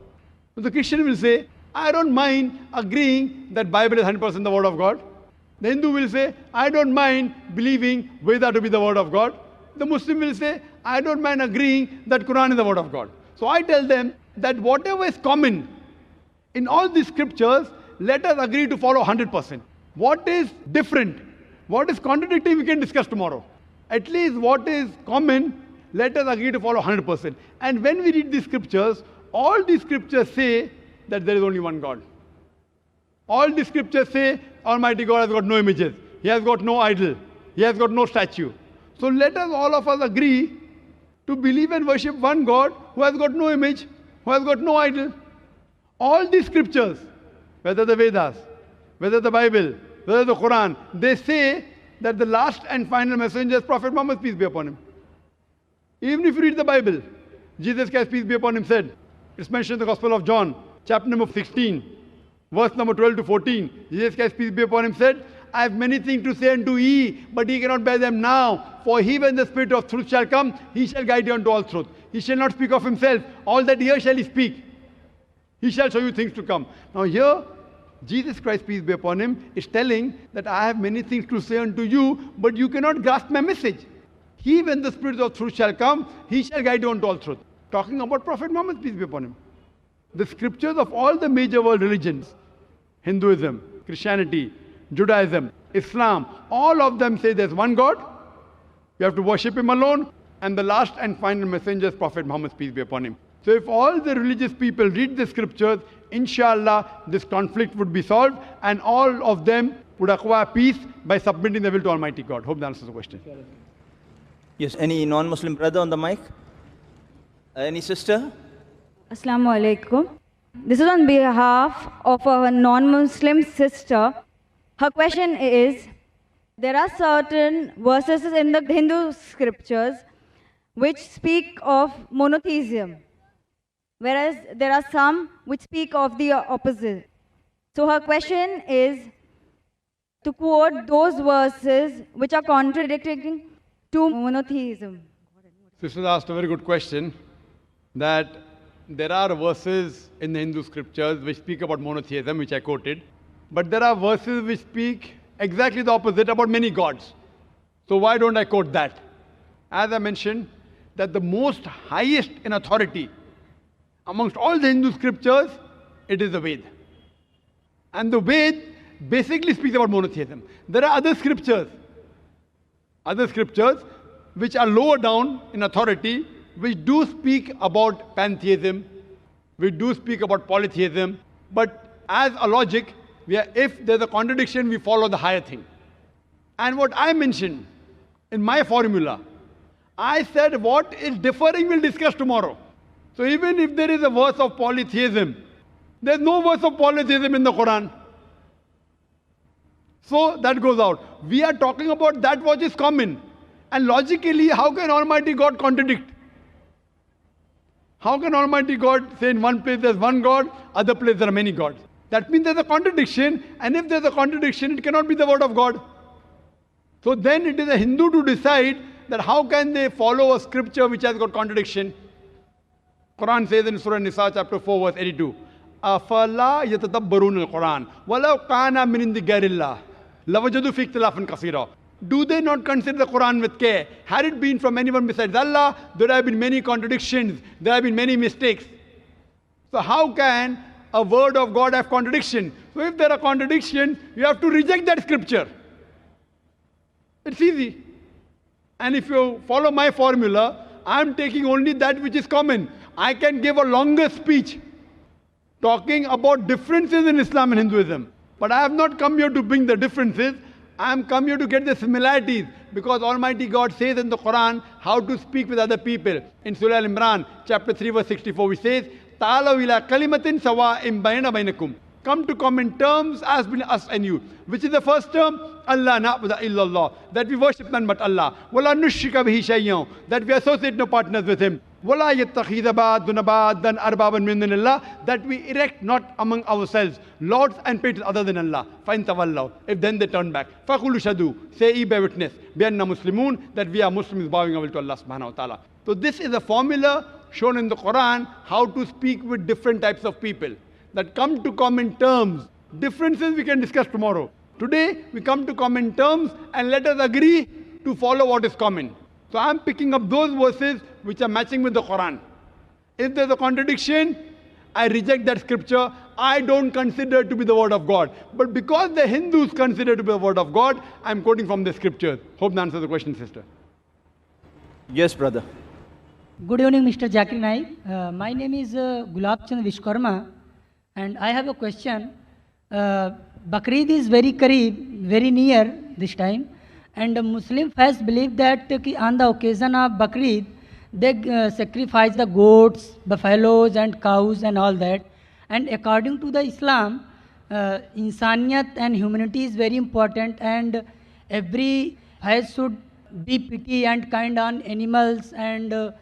[SPEAKER 3] So the Christian will say, I don't mind agreeing that Bible is 100% the word of God. The Hindu will say, I don't mind believing Veda to be the word of God. The Muslim will say, I don't mind agreeing that Quran is the word of God. So I tell them that whatever is common in all these scriptures, let us agree to follow 100%. What is different, what is contradictory, we can discuss tomorrow. At least what is common, let us agree to follow 100%. And when we read these scriptures, all these scriptures say that there is only one God. All the scriptures say Almighty God has got no images. He has got no idol. He has got no statue. So let us, all of us, agree to believe and worship one God who has got no image, who has got no idol. All these scriptures, whether the Vedas, whether the Bible, whether the Quran, they say that the last and final messenger is Prophet Muhammad, peace be upon him. Even if you read the Bible, Jesus Christ, peace be upon him, said, it's mentioned in the Gospel of John, chapter number 16, verse number 12 to 14. Jesus Christ, peace be upon him, said, I have many things to say unto ye, but ye cannot bear them now. For he, when the Spirit of truth shall come, he shall guide you unto all truth. He shall not speak of himself. All that here shall he speak. He shall show you things to come. Now here, Jesus Christ, peace be upon him, is telling that I have many things to say unto you, but you cannot grasp my message. He, when the Spirit of truth shall come, he shall guide you unto all truth. Talking about Prophet Muhammad, peace be upon him. The scriptures of all the major world religions, Hinduism, Christianity, Judaism, Islam, all of them say there's one God. You have to worship him alone. And the last and final messenger is Prophet Muhammad, peace be upon him. So if all the religious people read the scriptures, inshallah, this conflict would be solved and all of them would acquire peace by submitting their will to Almighty God. Hope that answers the question.
[SPEAKER 1] Yes, any non-Muslim brother on the mic? Any sister?
[SPEAKER 10] Assalamu alaikum. This is on behalf of a non-Muslim sister. Her question is, there are certain verses in the Hindu scriptures which speak of monotheism, whereas there are some which speak of the opposite. So her question is to quote those verses which are contradicting to monotheism.
[SPEAKER 3] Sister asked a very good question, that there are verses in the Hindu scriptures which speak about monotheism, which I quoted, but there are verses which speak exactly the opposite about many gods. So why don't I quote that? As I mentioned, that the most highest in authority amongst all the Hindu scriptures, it is the Ved. And the Ved basically speaks about monotheism. There are other scriptures which are lower down in authority, which do speak about pantheism, which do speak about polytheism, but as a logic, if there's a contradiction, we follow the higher thing. And what I mentioned in my formula, I said what is differing we'll discuss tomorrow. So even if there is a verse of polytheism, there's no verse of polytheism in the Quran. So that goes out. We are talking about that which is common. And logically, how can Almighty God contradict? How can Almighty God say in one place there's one God, other place there are many gods? That means there's a contradiction, and if there's a contradiction, it cannot be the word of God. So then it is a Hindu to decide that how can they follow a scripture which has got contradiction. Quran says in Surah Nisa chapter 4 verse 82, أَفَلَا يَتَدَبَّرُونَ الْقُرْآنَ وَلَوْ كَانَ مِنْ عِنْدِ غَيْرِ اللَّهِ لَوَجَدُوا فِيهِ اخْتِلَافًا كَثِيرًا. Do they not consider the Quran with care? Had it been from anyone besides Allah, there have been many contradictions, there have been many mistakes. So how can a word of God have contradiction? So if there are contradictions, you have to reject that scripture. It's easy. And if you follow my formula, I'm taking only that which is common. I can give a longer speech talking about differences in Islam and Hinduism. But I have not come here to bring the differences. I am come here to get the similarities, because Almighty God says in the Quran how to speak with other people. In Surah Al-Imran, chapter 3, verse 64, he says, "Ta'alaw ila kalimatin sawa'in bayna bainakum." Come to common terms as between us and you. Which is the first term? Allah na'budu illallah. That we worship none but Allah. Wala nushrika bihi shay'an. That we associate no partners with Him. Wala yattakhidha ba'duna ba'dan arbaban min dunillah. That we erect not among ourselves lords and patrons other than Allah. Fa'in tawallaw. If then they turn back. Faqulu shadu. Say ye bear witness. Bi'anna muslimun. That we are Muslims bowing our will to Allah subhanahu wa ta'ala. So this is a formula shown in the Quran how to speak with different types of people. That come to common terms. Differences we can discuss tomorrow. Today we come to common terms and let us agree to follow what is common. So I am picking up those verses which are matching with the Quran. If there is a contradiction, I reject that scripture. I don't consider it to be the word of God. But because the Hindus consider it to be the word of God, I am quoting from the scriptures. Hope that answers the question, sister.
[SPEAKER 1] Yes, brother.
[SPEAKER 11] Good evening, Mr. Zakir Naik. My name is Gulab Chand Vishkarma, and I have a question. Bakrid is very Kareeb, very near this time, and the Muslim faith believe that on the occasion of Bakrid, they sacrifice the goats, buffaloes and cows and all that. And according to the Islam, insaniyat and humanity is very important, and every faith should be pity and kind on animals and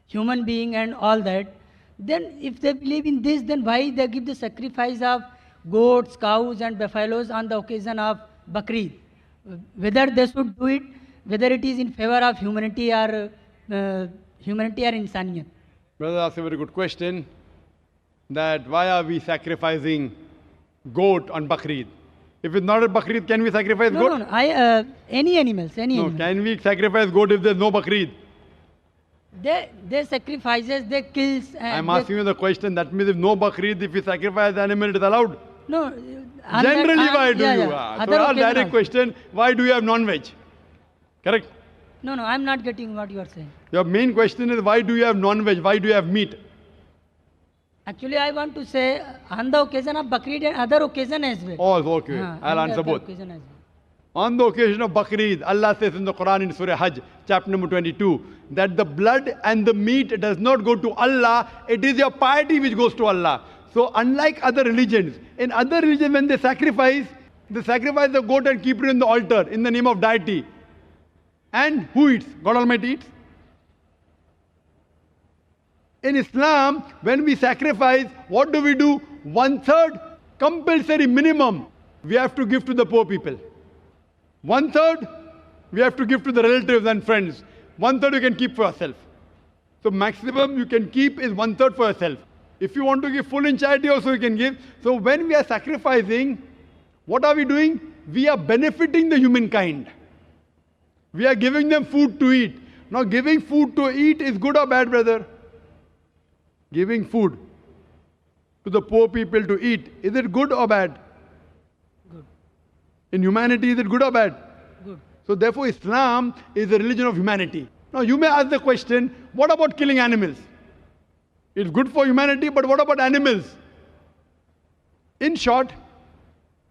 [SPEAKER 11] human being and all that. Then if they believe in this, then why they give the sacrifice of goats, cows and buffaloes on the occasion of Bakrid? Whether they should do it, whether it is in favor of humanity or insaniyat.
[SPEAKER 3] Brother, that's a very good question. That why are we sacrificing goat on Bakrid? If it's not a Bakrid, can we sacrifice goat?
[SPEAKER 11] No. Any animals, any animals.
[SPEAKER 3] Can we sacrifice goat if there's no Bakrid?
[SPEAKER 11] They sacrifices, they kills.
[SPEAKER 3] I'm asking you the question. That means if no Bakrid, if we sacrifice the animal, it is allowed?
[SPEAKER 11] No.
[SPEAKER 3] Generally, why do you? So our direct
[SPEAKER 11] also.
[SPEAKER 3] question, why do you have non-veg? Correct?
[SPEAKER 11] No, I'm not getting what you are saying.
[SPEAKER 3] Your main question is, why do you have non-veg? Why do you have meat?
[SPEAKER 11] Actually, I want to say, on the occasion of Bakrid and other occasion as well.
[SPEAKER 3] Oh, okay. I'll answer both. On the occasion of Bakrid, Allah says in the Quran in Surah Hajj, chapter number 22, that the blood and the meat does not go to Allah, it is your piety which goes to Allah. So unlike other religions, in other religions when they sacrifice the goat and keep it in the altar in the name of deity. And who eats? God Almighty eats. In Islam, when we sacrifice, what do we do? 1/3 compulsory minimum we have to give to the poor people. 1/3 we have to give to the relatives and friends. 1/3 you can keep for yourself. So maximum you can keep is 1/3 for yourself. If you want to give full in charity also you can give. So when we are sacrificing, what are we doing? We are benefiting the humankind. We are giving them food to eat. Now giving food to eat is good or bad, brother? Giving food to the poor people to eat, is it good or bad?
[SPEAKER 11] Good.
[SPEAKER 3] In humanity, is it good or bad?
[SPEAKER 11] Good.
[SPEAKER 3] So therefore Islam is a religion of humanity. Now you may ask the question, what about killing animals? It's good for humanity, but what about animals? In short,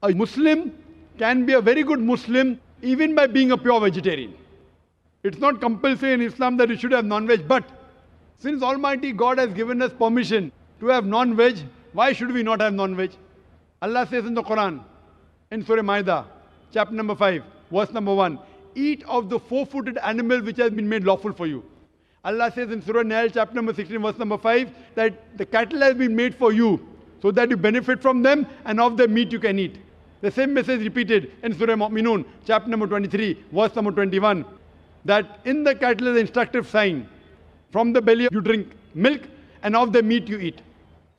[SPEAKER 3] a Muslim can be a very good Muslim even by being a pure vegetarian. It's not compulsory in Islam that you should have non-veg, but since Almighty God has given us permission to have non-veg, why should we not have non-veg? Allah says in the Quran, in Surah Ma'idah, chapter number 5, verse number 1, eat of the four-footed animal which has been made lawful for you. Allah says in Surah Nahl, chapter number 16, verse number 5, that the cattle has been made for you, so that you benefit from them, and of their meat you can eat. The same message repeated in Surah Mu'minun, chapter number 23, verse number 21, that in the cattle is an instructive sign. From the belly you drink milk, and of the meat you eat.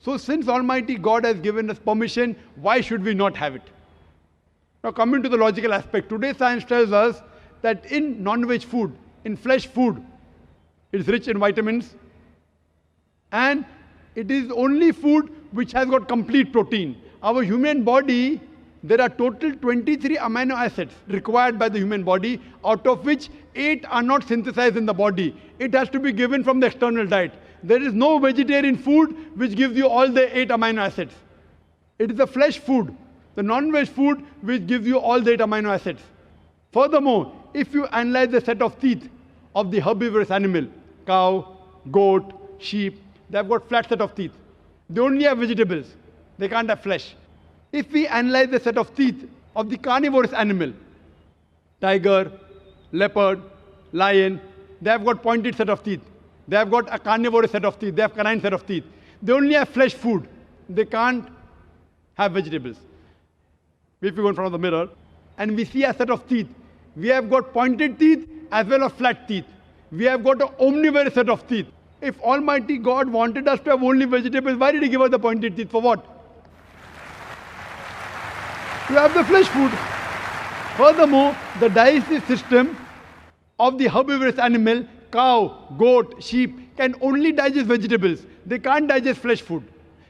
[SPEAKER 3] So since Almighty God has given us permission, why should we not have it? Now coming to the logical aspect, today science tells us that in non-veg food, in flesh food, it is rich in vitamins, and it is only food which has got complete protein. Our human body, there are total 23 amino acids required by the human body, out of which 8 are not synthesized in the body. It has to be given from the external diet. There is no vegetarian food which gives you all the 8 amino acids. It is the flesh food, the non-veg food, which gives you all the 8 amino acids. Furthermore, if you analyze the set of teeth of the herbivorous animal, cow, goat, sheep, they have got flat set of teeth. They only have vegetables. They can't have flesh. If we analyze the set of teeth of the carnivorous animal, tiger, leopard, lion, they have got pointed set of teeth. They have got a carnivorous set of teeth. They have canine set of teeth. They only have flesh food. They can't have vegetables. If we go in front of the mirror and we see a set of teeth, we have got pointed teeth as well as flat teeth. We have got an omnivorous set of teeth. If Almighty God wanted us to have only vegetables, why did He give us the pointed teeth? For what? To have the flesh food. Furthermore, the digestive system of the herbivorous animal, cow, goat, sheep, can only digest vegetables. They can't digest flesh food.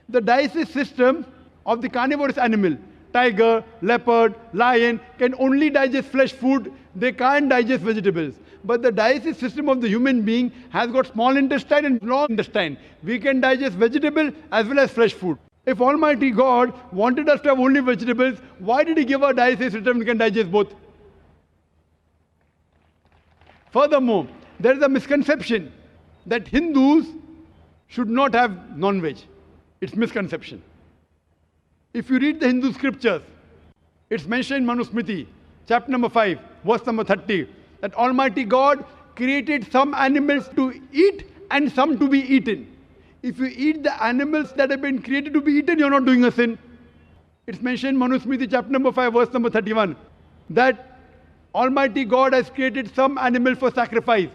[SPEAKER 3] The digestive system of the carnivorous animal, tiger, leopard, lion, can only digest flesh food. They can't digest vegetables. But the digestive system of the human being has got small intestine and long intestine. We can digest vegetable as well as flesh food. If Almighty God wanted us to have only vegetables, why did He give our digestive system we can digest both? Furthermore, there is a misconception that Hindus should not have non-veg. It's misconception. If you read the Hindu scriptures, it's mentioned in Manusmriti, chapter number 5, verse number 30, that Almighty God created some animals to eat and some to be eaten. If you eat the animals that have been created to be eaten, you're not doing a sin. It's mentioned in Manusmriti, chapter number 5, verse number 31, that Almighty God has created some animal for sacrifice.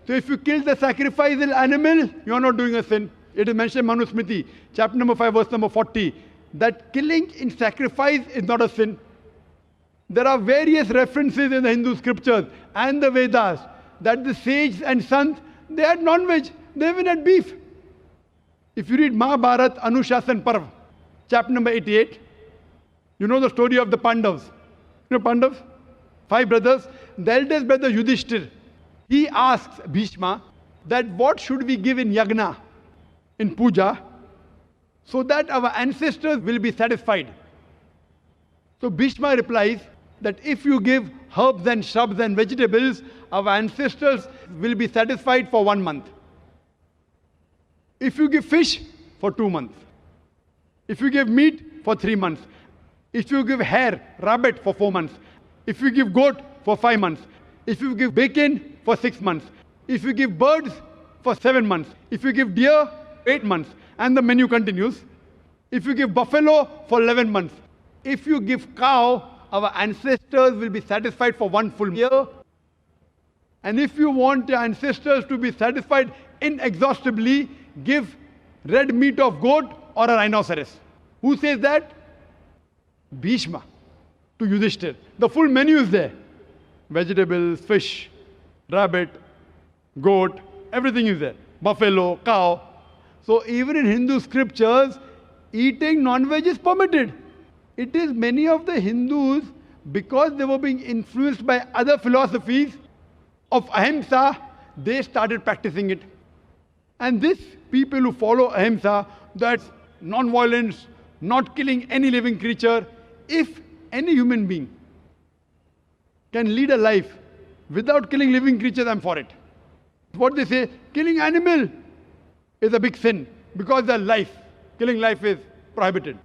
[SPEAKER 3] So if you kill the sacrificial animal, you're not doing a sin. It is mentioned in Manusmriti, chapter number 5, verse number 40, that killing in sacrifice is not a sin. There are various references in the Hindu scriptures and the Vedas that the sages and sons, they had non-veg, they even had beef. If you read Mahabharata Anushasan Parv, chapter number 88, you know the story of the Pandavas. You know Pandavas? 5 brothers. The eldest brother Yudhishthir, he asks Bhishma that what should we give in yagna, in puja, so that our ancestors will be satisfied. So Bhishma replies that if you give herbs and shrubs and vegetables, our ancestors will be satisfied for 1 month. If you give fish, for 2 months. If you give meat, for 3 months. If you give hare, rabbit, for 4 months. If you give goat, for 5 months. If you give bacon, for 6 months. If you give birds, for 7 months. If you give deer, 8 months. And the menu continues. If you give buffalo, for 11 months. If you give cow, our ancestors will be satisfied for 1 full year. And if you want your ancestors to be satisfied inexhaustibly, give red meat of goat or a rhinoceros. Who says that? Bhishma to Yudhishthir. The full menu is there. Vegetables, fish, rabbit, goat, everything is there. Buffalo, cow. So even in Hindu scriptures, eating non-veg is permitted. It is many of the Hindus, because they were being influenced by other philosophies of ahimsa, they started practicing it. And these people who follow ahimsa, that's non-violence, not killing any living creature, if any human being can lead a life without killing living creatures, I'm for it. What they say, killing animal is a big sin because they're life. Killing life is prohibited.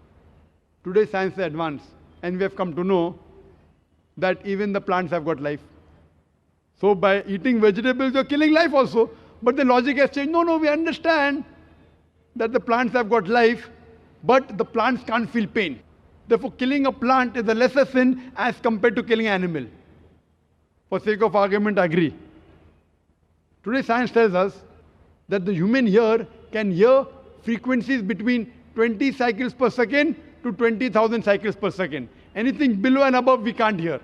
[SPEAKER 3] Today science is advanced and we have come to know that even the plants have got life. So by eating vegetables, you're killing life also. But the logic has changed. No, we understand that the plants have got life, but the plants can't feel pain. Therefore, killing a plant is a lesser sin as compared to killing an animal. For sake of argument, I agree. Today, science tells us that the human ear can hear frequencies between 20 cycles per second to 20,000 cycles per second. Anything below and above we can't hear.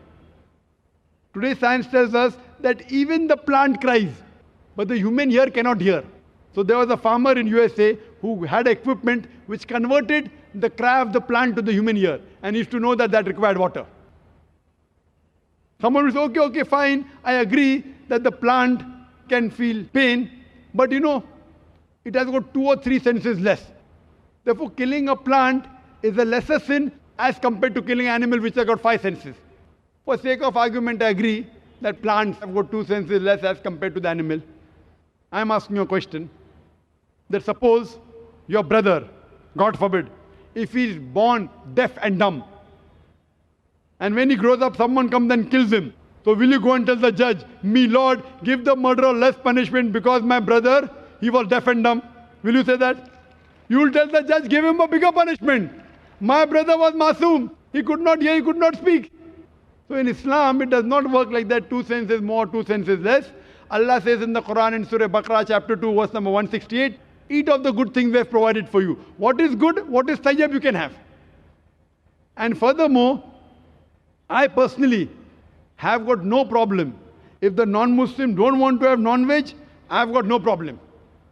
[SPEAKER 3] Today science tells us that even the plant cries, but the human ear cannot hear. So there was a farmer in USA who had equipment which converted the cry of the plant to the human ear, and he used to know that that required water. Someone will say, okay, fine, I agree that the plant can feel pain, but you know, it has got 2 or 3 senses less. Therefore, killing a plant is a lesser sin as compared to killing an animal which has got 5 senses. For sake of argument, I agree that plants have got 2 senses less as compared to the animal. I am asking you a question. That suppose your brother, God forbid, if he is born deaf and dumb, and when he grows up, someone comes and kills him. So will you go and tell the judge, me Lord, give the murderer less punishment because my brother, he was deaf and dumb? Will you say that? You will tell the judge, give him a bigger punishment. My brother was masoom. He could not hear, he could not speak. So in Islam, it does not work like that. 2 senses more, 2 senses less. Allah says in the Quran in Surah Baqarah chapter 2 verse number 168, eat of the good things we have provided for you. What is good, what is tayyib you can have. And furthermore, I personally have got no problem. If the non-Muslim don't want to have non-veg, I have got no problem.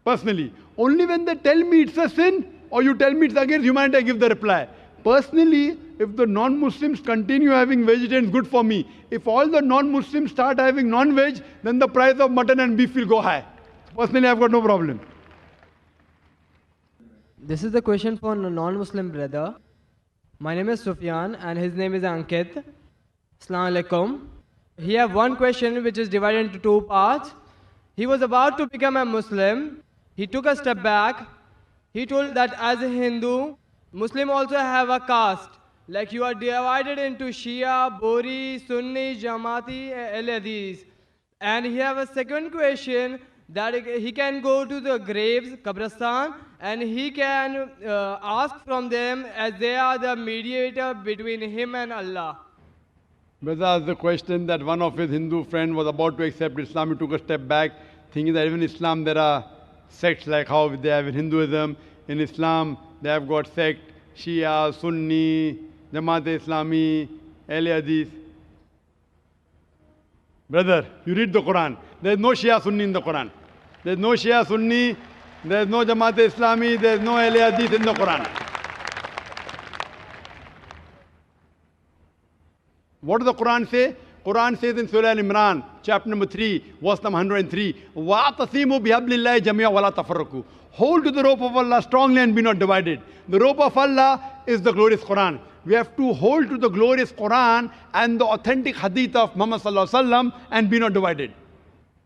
[SPEAKER 3] Personally. Only when they tell me it's a sin or you tell me it's against humanity, I give the reply. Personally, if the non-Muslims continue having vegetarians, good for me. If all the non-Muslims start having non-veg, then the price of mutton and beef will go high. Personally, I've got no problem.
[SPEAKER 12] This is the question for a non-Muslim brother. My name is Sufyan and his name is Ankit. Assalamu alaikum. He have one question which is divided into 2 parts. He was about to become a Muslim. He took a step back. He told that as a Hindu, Muslim also have a caste. Like you are divided into Shia, Bori, Sunni, Jamati, Al-Hadith. And he have a second question that he can go to the graves, Qabristan, and he can ask from them as they are the mediator between him and Allah.
[SPEAKER 3] Brother asked the question that one of his Hindu friend was about to accept Islam. He took a step back, thinking that even in Islam there are sects like how they have in Hinduism. In Islam, they have got sect, Shia, Sunni, Jamaat-e-Islami, Ahl-e-Hadith. Brother, you read the Quran. There is no Shia Sunni in the Quran. There is no Shia Sunni, there is no Jamaat-e-Islami, there is no Ahl-e-Hadith in the Quran. What does the Quran say? Quran says in Surah Al-Imran, chapter number 3, verse number 103, وَاعْتَصِمُوا بِحَبْلِ اللَّهِ جَمِيعًا وَلَا تَفَرَّقُوا. Hold to the rope of Allah strongly and be not divided. The rope of Allah is the glorious Quran. We have to hold to the glorious Quran and the authentic hadith of Muhammad sallallahu alaihi wasallam and be not divided.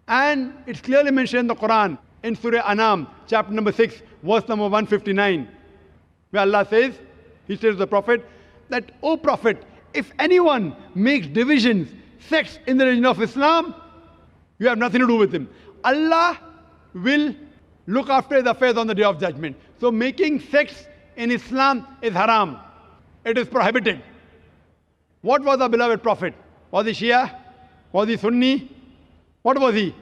[SPEAKER 3] And it's clearly mentioned in the Quran in Surah Anam, chapter number 6, verse number 159, where Allah says, He says to the Prophet, that, O Prophet, if anyone makes divisions, sects in the religion of Islam, you have nothing to do with him. Allah will look after his affairs on the day of judgment. So making sects in Islam is haram. It is prohibited. What was our beloved Prophet? Was he Shia? Was he Sunni? What was he?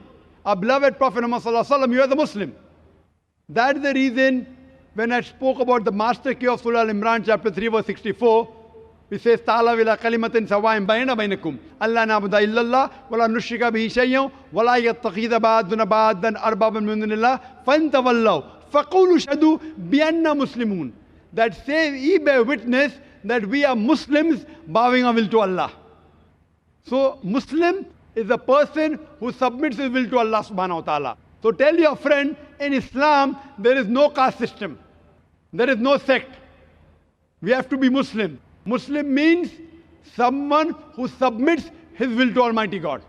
[SPEAKER 3] Our beloved Prophet Muhammad sallallahu alaihi wasallam, you are the Muslim. That is the reason when I spoke about the master key of Surah Al-Imran chapter 3 verse 64, it says, Ta'ala wila kalimatin sawa'in bayna baynakum. Allah na'budu illallah, wala nushrika bihi shay'an, wala yattakhidha ba'duna ba'dan arbaban min dunillah, fantawallaw, faqulu shadu bi'anna muslimun. That say, ye bear witness that we are Muslims bowing our will to Allah. So, Muslim is a person who submits his will to Allah subhanahu wa ta'ala. So tell your friend, in Islam, there is no caste system. There is no sect. We have to be Muslim. Muslim means someone who submits his will to Almighty God.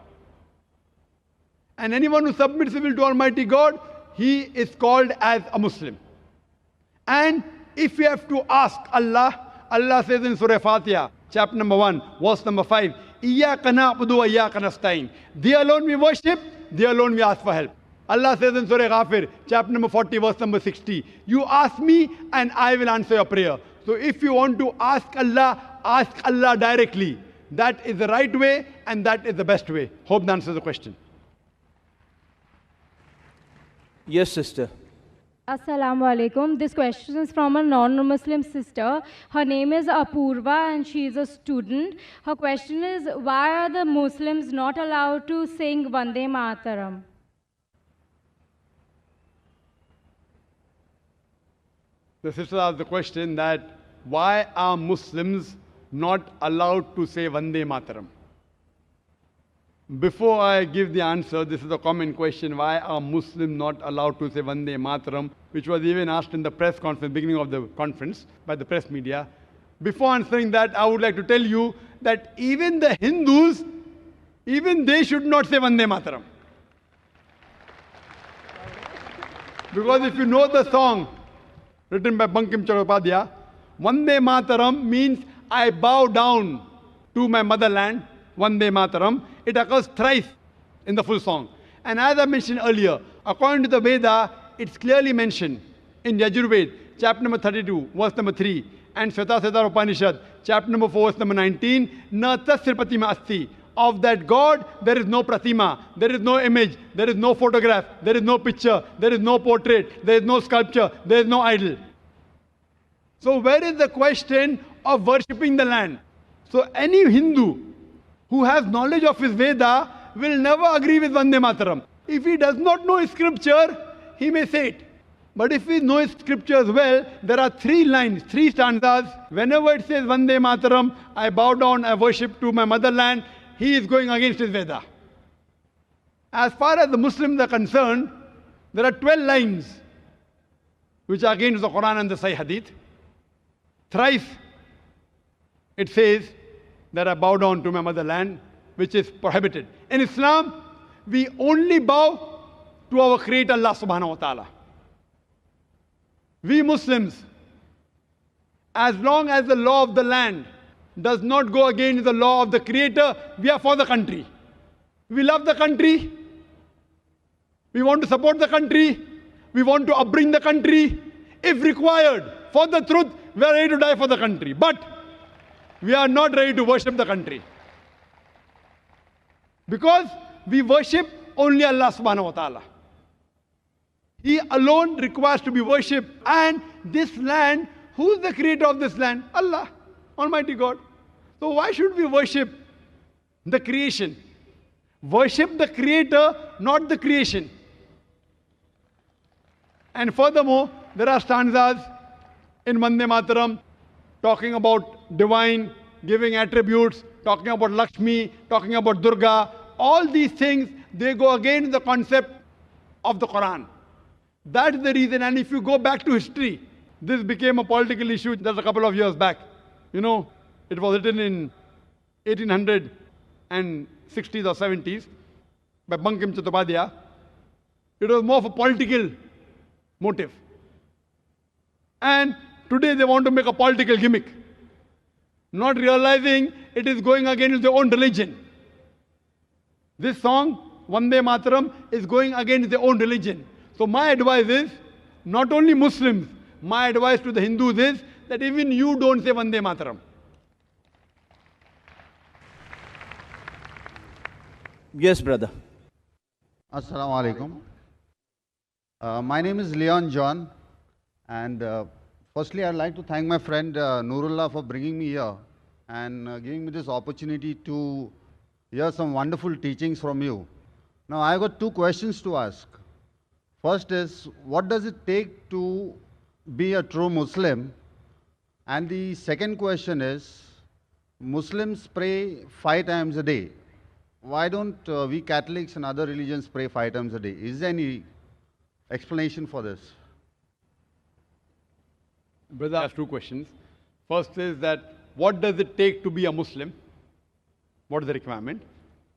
[SPEAKER 3] And anyone who submits his will to Almighty God, he is called as a Muslim. And if we have to ask Allah, Allah says in Surah Fatiha, chapter number 1, verse number 5, Iyaka na'budu wa iyaka nasta'in. Thee alone we worship, thee alone we ask for help. Allah says in Surah Ghafir, chapter number 40, verse number 60, you ask me and I will answer your prayer. So if you want to ask Allah directly. That is the right way and that is the best way. Hope that answers the question.
[SPEAKER 1] Yes, sister.
[SPEAKER 13] Assalamu alaikum. This question is from a non-Muslim sister. Her name is Apurva and she is a student. Her question is, why are the Muslims not allowed to sing Vande Mataram?
[SPEAKER 3] The sister asked the question that why are Muslims not allowed to say Vande Mataram? Before I give the answer, this is a common question, why are Muslims not allowed to say Vande Mataram, which was even asked in the press conference, beginning of the conference, by the press media. Before answering that, I would like to tell you that even the Hindus, even they should not say Vande Mataram. Because if you know the song written by Bankim Chattopadhyay, Vande Mataram means I bow down to my motherland, Vande Mataram. It occurs thrice in the full song. And as I mentioned earlier, according to the Veda, it's clearly mentioned in Yajurveda, chapter number 32, verse number 3, and Svetasvatara Upanishad, chapter number 4, verse number 19, Na tasya pratima asti. Of that God, there is no pratima, there is no image, there is no photograph, there is no picture, there is no portrait, there is no sculpture, there is no idol. So where is the question of worshipping the land? So any Hindu who has knowledge of his Veda will never agree with Vande Mataram. If he does not know his scripture, he may say it. But if he knows scriptures well, there are 3 lines, 3 stanzas. Whenever it says Vande Mataram, I bow down, I worship to my motherland, he is going against his Veda. As far as the Muslims are concerned, there are 12 lines which are against the Quran and the Sahih Hadith. Thrice it says that I bow down to my motherland, which is prohibited. In Islam, we only bow to our Creator Allah subhanahu wa ta'ala. We Muslims, as long as the law of the land does not go against the law of the Creator, we are for the country. We love the country. We want to support the country. We want to upbring the country. If required, for the truth, we are ready to die for the country. But we are not ready to worship the country. Because we worship only Allah subhanahu wa ta'ala. He alone requires to be worshipped. And this land, who is the creator of this land? Allah, Almighty God. So why should we worship the creation? Worship the creator, not the creation. And furthermore, there are stanzas in Vande Mataram talking about divine, giving attributes, talking about Lakshmi, talking about Durga. All these things, they go against the concept of the Quran. That's the reason. And if you go back to history, this became a political issue just a couple of years back. You know, it was written in 1860s or 70s by Bankim Chattopadhyay. It was more of a political motive. And today they want to make a political gimmick, not realizing it is going against their own religion. This song, Vande Mataram, is going against their own religion. So my advice is, not only Muslims, my advice to the Hindus is that even you don't say Vande Mataram.
[SPEAKER 1] Yes, brother.
[SPEAKER 14] Assalamu alaikum. My name is Leon John, and firstly I'd like to thank my friend Nurullah for bringing me here and giving me this opportunity to hear some wonderful teachings from you. Now I've got 2 questions to ask. First is, what does it take to be a true Muslim? And the second question is, Muslims pray 5 times a day. Why don't we Catholics and other religions pray 5 times a day? Is there any explanation for this?
[SPEAKER 3] Brother asked 2 questions. First is that, what does it take to be a Muslim? What is the requirement?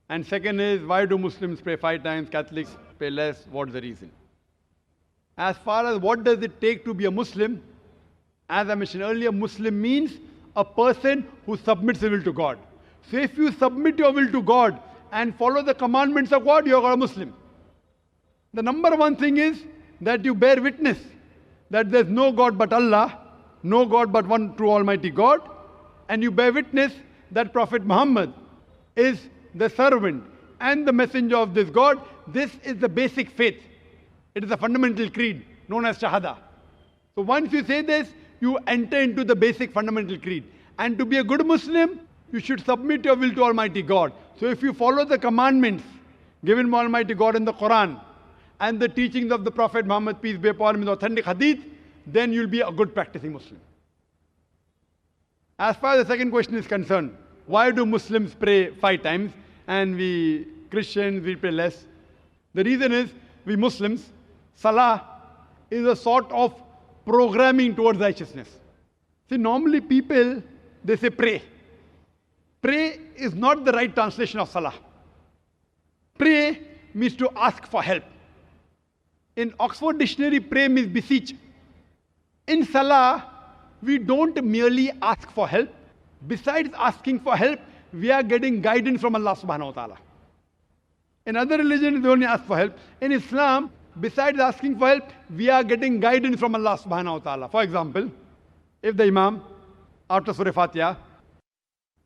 [SPEAKER 3] And second is, why do Muslims pray 5 times, Catholics pray less? What is the reason? As far as what does it take to be a Muslim, as I mentioned earlier, Muslim means a person who submits his will to God. So if you submit your will to God and follow the commandments of God, you are a Muslim. The number 1 thing is that you bear witness that there is no God but Allah, no God but one true Almighty God, and you bear witness that Prophet Muhammad is the servant and the messenger of this God. This is the basic faith. It is a fundamental creed known as Shahada. So once you say this, you enter into the basic fundamental creed. And to be a good Muslim, you should submit your will to Almighty God. So if you follow the commandments given by Almighty God in the Quran and the teachings of the Prophet Muhammad, peace be upon him, in the authentic hadith, then you'll be a good practicing Muslim. As far as the second question is concerned, why do Muslims pray 5 times and we Christians, we pray less? The reason is, we Muslims, Salah is a sort of programming towards righteousness. See, normally people, they say pray. Pray is not the right translation of Salah. Pray means to ask for help. In Oxford Dictionary, pray means beseech. In Salah, we don't merely ask for help. Besides asking for help, we are getting guidance from Allah subhanahu wa ta'ala. In other religions, we only ask for help. In Islam, besides asking for help, we are getting guidance from Allah subhanahu wa ta'ala. For example, if the Imam, after Surah Fatiha,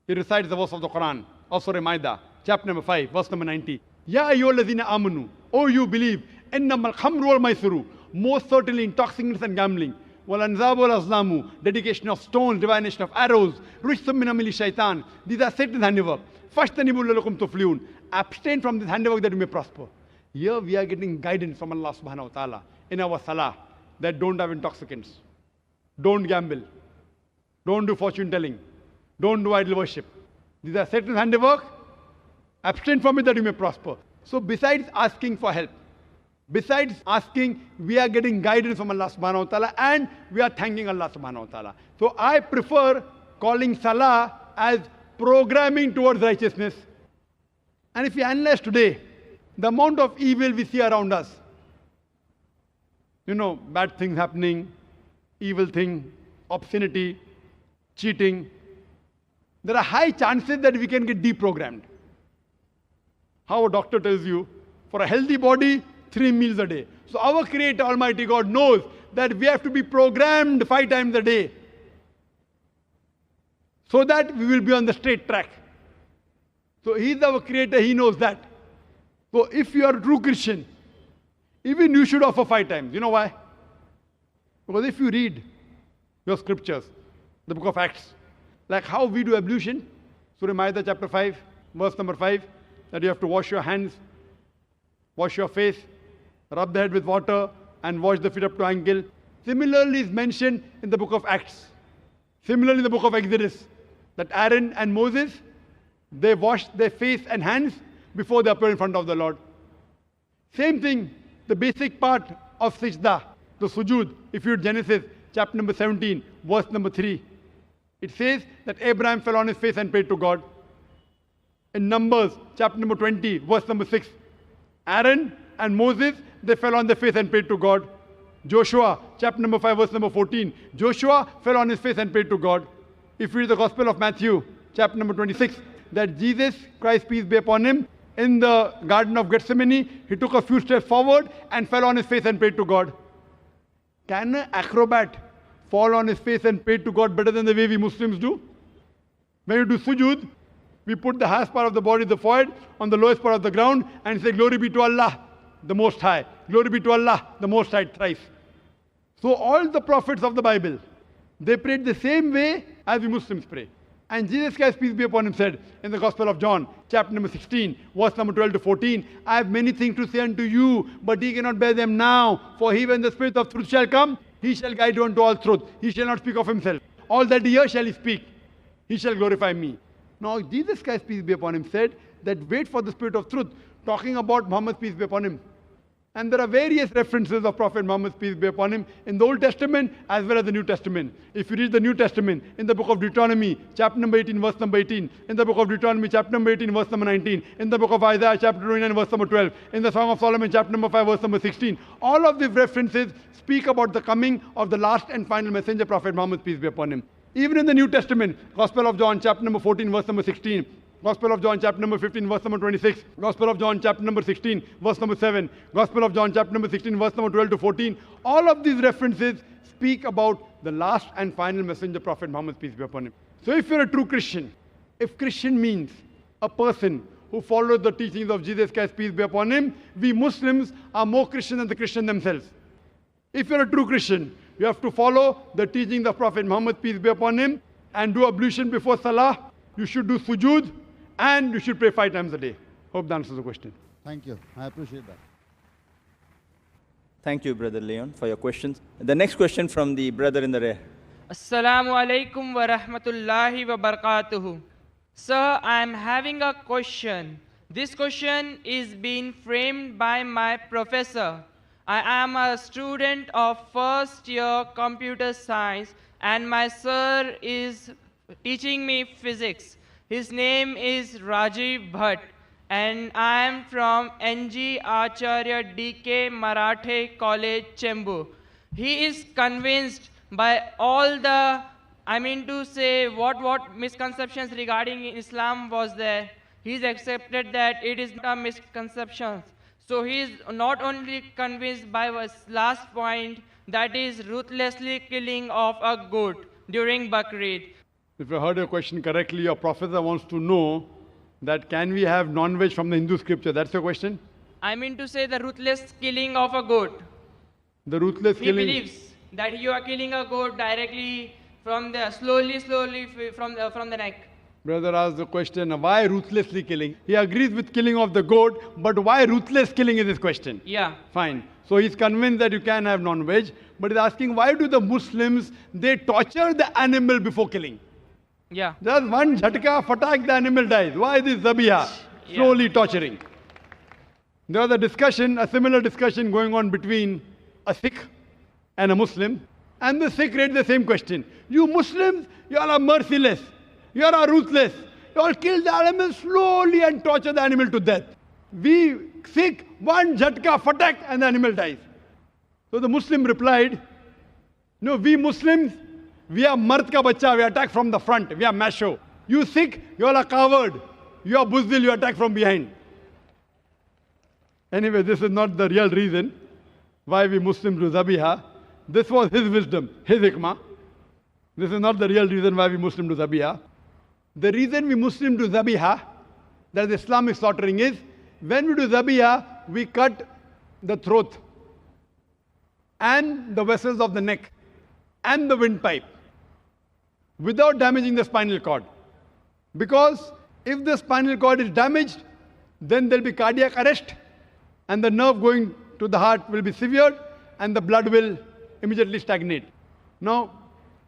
[SPEAKER 3] he recites the verse of the Quran, or Surah Maida, chapter number 5, verse number 90. Ya ayyuhalladhina amanu, O you believe, innamal khamru wal maisuru, most certainly intoxicants and gambling. Wal anzabu wal azlamu, dedication of stones, divination of arrows, rijsum min amali shaitan. These are Satan's handiwork. Fashtanibu lalakum tuflihun. Abstain from this handiwork that you may prosper. Here we are getting guidance from Allah subhanahu wa ta'ala in our salah that don't have intoxicants, don't gamble, don't do fortune telling, don't do idol worship. These are Satan's handiwork. Abstain from it that you may prosper. So besides asking for help, besides asking, we are getting guidance from Allah subhanahu wa ta'ala and we are thanking Allah subhanahu wa ta'ala. So I prefer calling salah as programming towards righteousness. And if you analyze today, the amount of evil we see around us, bad things happening, evil thing, obscenity, cheating, there are high chances that we can get deprogrammed. How a doctor tells you, for a healthy body, 3 meals a day. So our Creator, Almighty God, knows that we have to be programmed 5 times a day so that we will be on the straight track. So He is our Creator, He knows that. So if you are a true Christian, even you should offer 5 times. You know why? Because if you read your scriptures, the book of Acts, like how we do ablution, Surah Maida chapter 5, verse number 5, that you have to wash your hands, wash your face, rub the head with water, and wash the feet up to ankle. Similarly is mentioned in the book of Acts. Similarly in the book of Exodus, that Aaron and Moses, they washed their face and hands before they appear in front of the Lord. Same thing, the basic part of Sajda, the sujood, if you read Genesis chapter number 17, verse number 3. It says that Abraham fell on his face and prayed to God. In Numbers chapter number 20, verse number 6, Aaron and Moses, they fell on their face and prayed to God. Joshua chapter number 5, verse number 14, Joshua fell on his face and prayed to God. If you read the Gospel of Matthew chapter number 26, that Jesus Christ, peace be upon him, in the Garden of Gethsemane, he took a few steps forward and fell on his face and prayed to God. Can an acrobat fall on his face and pray to God better than the way we Muslims do? When you do sujood, we put the highest part of the body, the forehead, on the lowest part of the ground and say, glory be to Allah, the Most High. Glory be to Allah, the Most High, thrice. So all the prophets of the Bible, they prayed the same way as we Muslims pray. And Jesus Christ, peace be upon him, said in the Gospel of John, chapter number 16, verse number 12 to 14, I have many things to say unto you, but ye cannot bear them now. For he, when the Spirit of truth shall come, he shall guide you unto all truth. He shall not speak of himself. All that he hears shall he speak. He shall glorify me. Now Jesus Christ, peace be upon him, said that wait for the Spirit of truth, talking about Muhammad, peace be upon him. And there are various references of Prophet Muhammad, peace be upon him, in the Old Testament as well as the New Testament. If you read the New Testament, in the book of Deuteronomy, chapter number 18, verse number 18, in the book of Deuteronomy, chapter number 18, verse number 19, in the book of Isaiah, chapter 29, verse number 12, in the Song of Solomon, chapter number 5, verse number 16, all of these references speak about the coming of the last and final messenger, Prophet Muhammad, peace be upon him. Even in the New Testament, Gospel of John, chapter number 14, verse number 16, Gospel of John, chapter number 15, verse number 26, Gospel of John, chapter number 16, verse number 7, Gospel of John, chapter number 16, verse number 12 to 14, all of these references speak about the last and final messenger, Prophet Muhammad, peace be upon him. So if you're a true Christian, if Christian means a person who follows the teachings of Jesus Christ, peace be upon him, we Muslims are more Christian than the Christian themselves. If you're a true Christian, you have to follow the teachings of Prophet Muhammad, peace be upon him, and do ablution before Salah. You should do sujood, and you should pray 5 times a day. Hope that answers the question.
[SPEAKER 14] Thank you. I appreciate that.
[SPEAKER 1] Thank you, Brother Leon, for your questions. The next question from the brother in the rear.
[SPEAKER 15] Assalamu alaikum wa rahmatullahi wa barakatuhu. Sir, I am having a question. This question is being framed by my professor. I am a student of first year computer science and my sir is teaching me physics. His name is Rajiv Bhatt and I am from NG Acharya DK Marathe College, Chembur. He is convinced by all the, what misconceptions regarding Islam was there. He's accepted that it is not a misconception. So he is not only convinced by his last point, that is ruthlessly killing of a goat during Bakrid.
[SPEAKER 3] If I heard your question correctly, your professor wants to know that can we have non-veg from the Hindu scripture? That's your question?
[SPEAKER 15] I mean to say the ruthless killing of a goat.
[SPEAKER 3] The ruthless killing.
[SPEAKER 15] He believes that you are killing a goat directly from the, slowly from the neck.
[SPEAKER 3] Brother asked the question, why ruthlessly killing? He agrees with killing of the goat, but why ruthless killing is his question?
[SPEAKER 15] Yeah.
[SPEAKER 3] Fine. So he's convinced that you can have non-veg, but he's asking why do the Muslims, they torture the animal before killing?
[SPEAKER 15] Yeah.
[SPEAKER 3] Just one jhatka, fatak, the animal dies. Why this zabiha? Slowly torturing. There was a discussion, a similar discussion going on between a Sikh and a Muslim, and the Sikh raised the same question. You Muslims, you all are merciless. You are ruthless. You all kill the animal slowly and torture the animal to death. We Sikh, one jhatka, fatak, and the animal dies. So the Muslim replied, no, we Muslims, we are mard ka bacha, we attack from the front, we are macho. You Sikh, you all are coward. You are buzdil, you attack from behind. Anyway, this is not the real reason why we Muslims do zabiha. This was his wisdom, his hikmah. This is not the real reason why we Muslims do zabiha. The reason we Muslims do zabiha, that is Islamic slaughtering, is when we do zabiha, we cut the throat and the vessels of the neck and the windpipe without damaging the spinal cord. Because if the spinal cord is damaged, then there will be cardiac arrest and the nerve going to the heart will be severed and the blood will immediately stagnate. Now,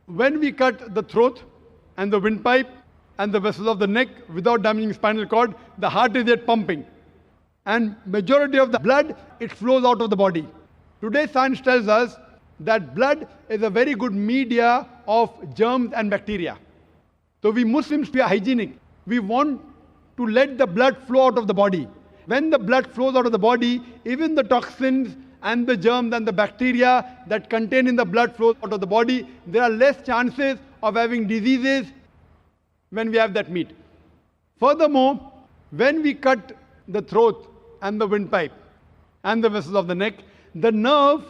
[SPEAKER 3] when we cut the throat and the windpipe and the vessels of the neck without damaging spinal cord, the heart is yet pumping. And majority of the blood, it flows out of the body. Today science tells us that blood is a very good media of germs and bacteria. So we Muslims, we are hygienic. We want to let the blood flow out of the body. When the blood flows out of the body, even the toxins and the germs and the bacteria that contain in the blood flows out of the body, there are less chances of having diseases when we have that meat. Furthermore, when we cut the throat and the windpipe and the vessels of the neck, the nerve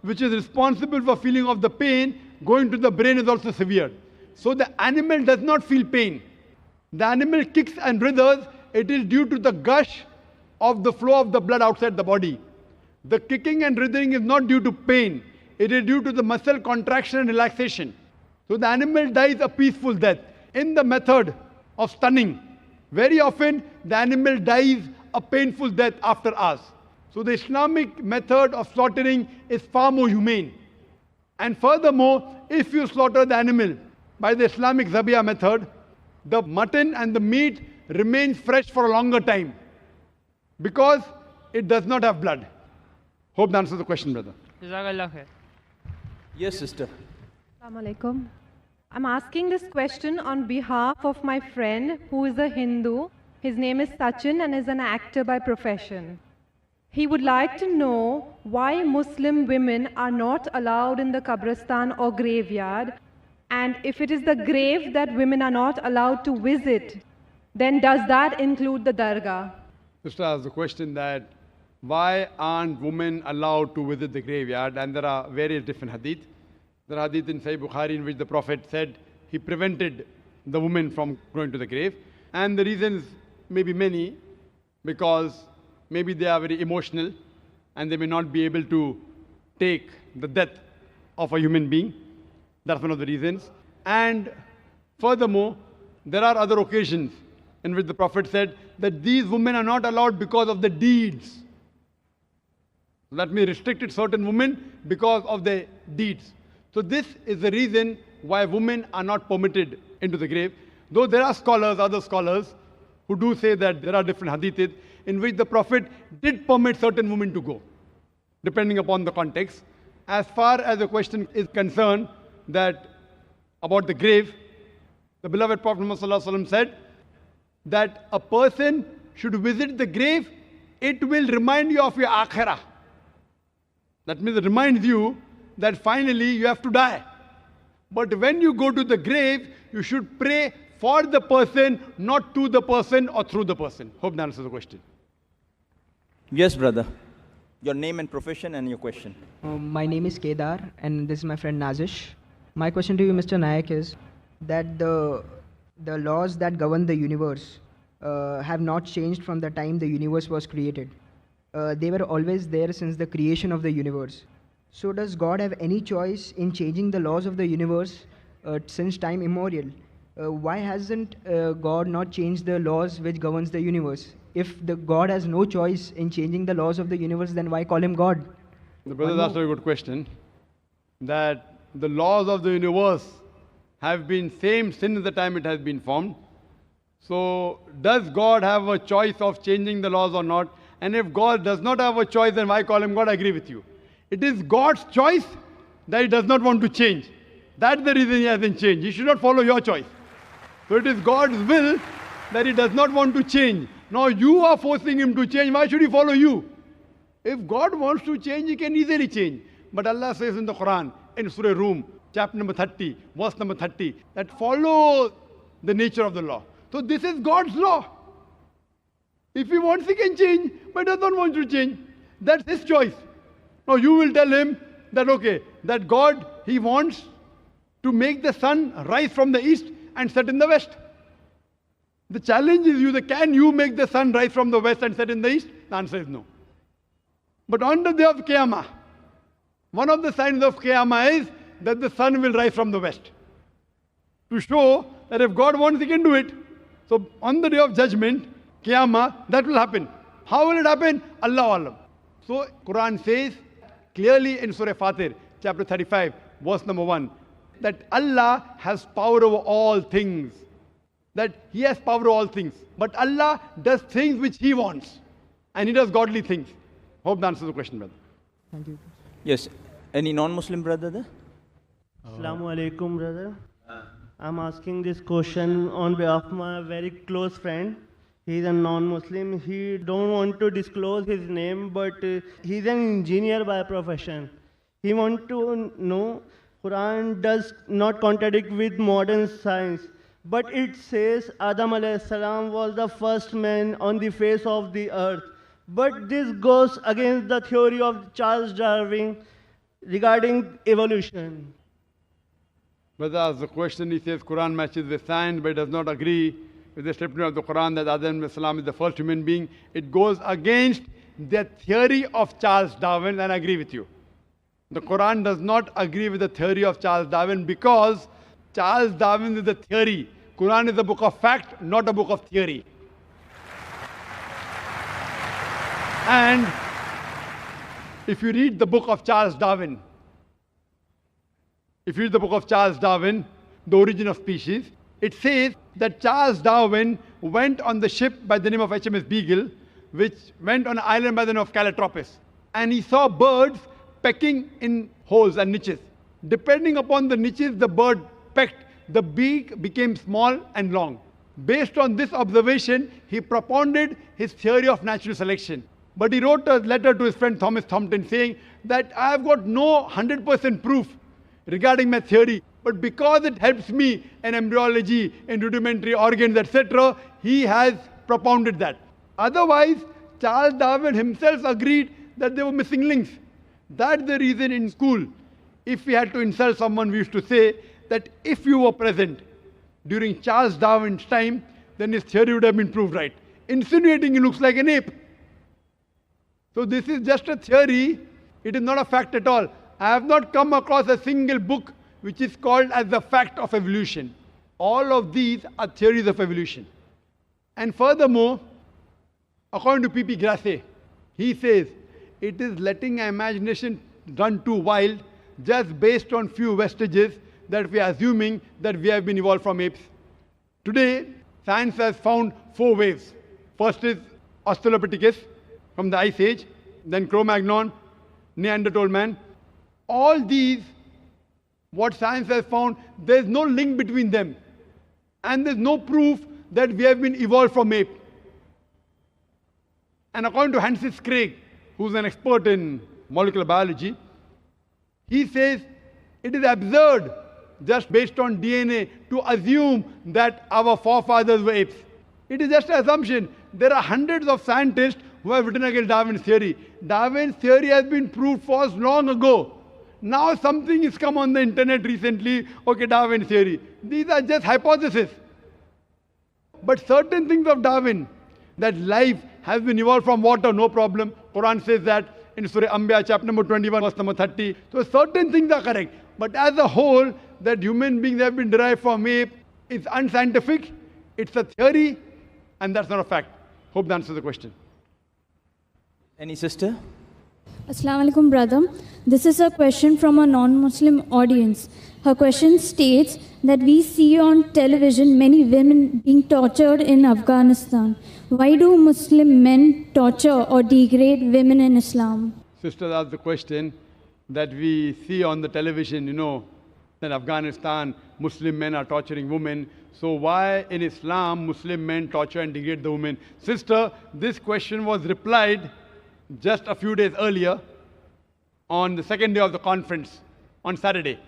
[SPEAKER 3] which is responsible for feeling of the pain going to the brain is also severed. So the animal does not feel pain. The animal kicks and writhers. It is due to the gush of the flow of the blood outside the body. The kicking and writhing is not due to pain. It is due to the muscle contraction and relaxation. So the animal dies a peaceful death. In the method of stunning, very often the animal dies a painful death after hours. So the Islamic method of slaughtering is far more humane. And furthermore, if you slaughter the animal by the Islamic zabiya method, the mutton and the meat remains fresh for a longer time because it does not have blood. Hope that answers the question, brother.
[SPEAKER 15] Jazakallah khair.
[SPEAKER 1] Yes, sister.
[SPEAKER 16] Assalamu alaikum. I'm asking this question on behalf of my friend who is a Hindu. His name is Sachin and is an actor by profession. He would like to know why Muslim women are not allowed in the Qabristan or graveyard, and if it is the grave that women are not allowed to visit, then does that include the dargah?
[SPEAKER 3] Sister asked the question that why aren't women allowed to visit the graveyard? And there are various different hadith. There are hadith in Sahih Bukhari in which the Prophet said he prevented the women from going to the grave. And the reasons may be many, because maybe they are very emotional and they may not be able to take the death of a human being. That's one of the reasons. And furthermore, there are other occasions in which the Prophet said that these women are not allowed because of the deeds. That may restrict certain women because of their deeds. So this is the reason why women are not permitted into the grave. Though there are scholars, other scholars, who do say that there are different hadiths in which the Prophet did permit certain women to go, depending upon the context. As far as the question is concerned that about the grave, the beloved Prophet Muhammad said that a person should visit the grave, it will remind you of your akhirah. That means it reminds you that finally you have to die. But when you go to the grave, you should pray for the person, not to the person or through the person. Hope that answers the question.
[SPEAKER 1] Yes, brother. Your name and profession and your question.
[SPEAKER 17] My name is Kedar and this is my friend Nazish. My question to you, Mr. Nayak, is that the laws that govern the universe have not changed from the time the universe was created. They were always there since the creation of the universe. So does God have any choice in changing the laws of the universe since time immemorial? Why hasn't God not changed the laws which governs the universe? If the God has no choice in changing the laws of the universe, then why call him God?
[SPEAKER 3] The brother asked a very good question. That the laws of the universe have been same since the time it has been formed. So does God have a choice of changing the laws or not? And if God does not have a choice, then why call him God? I agree with you. It is God's choice that he does not want to change. That's the reason he hasn't changed. He should not follow your choice. So it is God's will that he does not want to change. Now you are forcing him to change. Why should he follow you? If God wants to change, he can easily change. But Allah says in the Quran, in Surah Rum, chapter number 30, verse number 30, that follow the nature of the law. So this is God's law. If he wants, he can change, but does not want to change. That's his choice. Now you will tell him that, okay, that God, he wants to make the sun rise from the east and set in the west. The challenge is that can you make the sun rise from the west and set in the east? The answer is no. But on the day of Qiyamah, one of the signs of Qiyamah is that the sun will rise from the west. To show that if God wants, he can do it. So on the day of judgment, Qiyamah, that will happen. How will it happen? Allah Alam. So Quran says clearly in Surah Fatir, chapter 35, verse number 1, that Allah has power over all things. That he has power over all things. But Allah does things which he wants. And he does godly things. Hope that answers the question, brother.
[SPEAKER 17] Thank you.
[SPEAKER 1] Yes. Any non-Muslim brother there?
[SPEAKER 18] Assalamu alaikum, brother. I'm asking this question on behalf of my very close friend. He's a non-Muslim. He don't want to disclose his name, but he's an engineer by profession. He want to know Quran does not contradict with modern science, but it says Adam alayhi salam was the first man on the face of the earth. But this goes against the theory of Charles Darwin regarding evolution.
[SPEAKER 3] Brother asks the question, he says Quran matches with science, but does not agree with the statement of the Quran that Adam alayhi salam is the first human being. It goes against the theory of Charles Darwin, and I agree with you. The Quran does not agree with the theory of Charles Darwin because Charles Darwin is the theory. Quran is a book of fact, not a book of theory. And if you read the book of Charles Darwin, The Origin of Species, it says that Charles Darwin went on the ship by the name of HMS Beagle, which went on an island by the name of Calotropis. And he saw birds pecking in holes and niches. Depending upon the niches the bird pecked, the beak became small and long. Based on this observation, he propounded his theory of natural selection. But he wrote a letter to his friend Thomas Thompson saying that I have got no 100% proof regarding my theory, but because it helps me in embryology, in rudimentary organs, etc., he has propounded that. Otherwise, Charles Darwin himself agreed that there were missing links. That's the reason in school, if we had to insult someone, we used to say that if you were present during Charles Darwin's time, then his theory would have been proved right. Insinuating he looks like an ape. So this is just a theory It is not a fact at all. I have not come across a single book which is called as the fact of evolution. All of these are theories of evolution. And furthermore, according to P.P. Grasset, he says it is letting our imagination run too wild just based on few vestiges that we are assuming that we have been evolved from apes. Today, science has found 4 waves. First is Australopithecus from the Ice Age, then Cro-Magnon, Neanderthal man. All these, what science has found, there is no link between them. And there is no proof that we have been evolved from ape. And according to Francis Crick, who's an expert in molecular biology, he says it is absurd just based on DNA to assume that our forefathers were apes. It is just an assumption. There are hundreds of scientists who have written against Darwin's theory. Darwin's theory has been proved false long ago. Now something has come on the internet recently, okay, Darwin's theory. These are just hypotheses. But certain things of Darwin, that life has been evolved from water, no problem. Quran says that in Surah Anbiya, chapter number 21, verse number 30. So certain things are correct. But as a whole, that human beings have been derived from ape is unscientific, it's a theory, and that's not a fact. Hope that answers the question.
[SPEAKER 1] Any sister?
[SPEAKER 19] Assalamu alaikum, brother. This is a question from a non-Muslim audience. Her question states that we see on television many women being tortured in Afghanistan. Why do Muslim men torture or degrade women in Islam?
[SPEAKER 3] Sister asked the question that we see on the television, that Afghanistan, Muslim men are torturing women. So why in Islam, Muslim men torture and degrade the women? Sister, this question was replied just a few days earlier on the second day of the conference, on Saturday.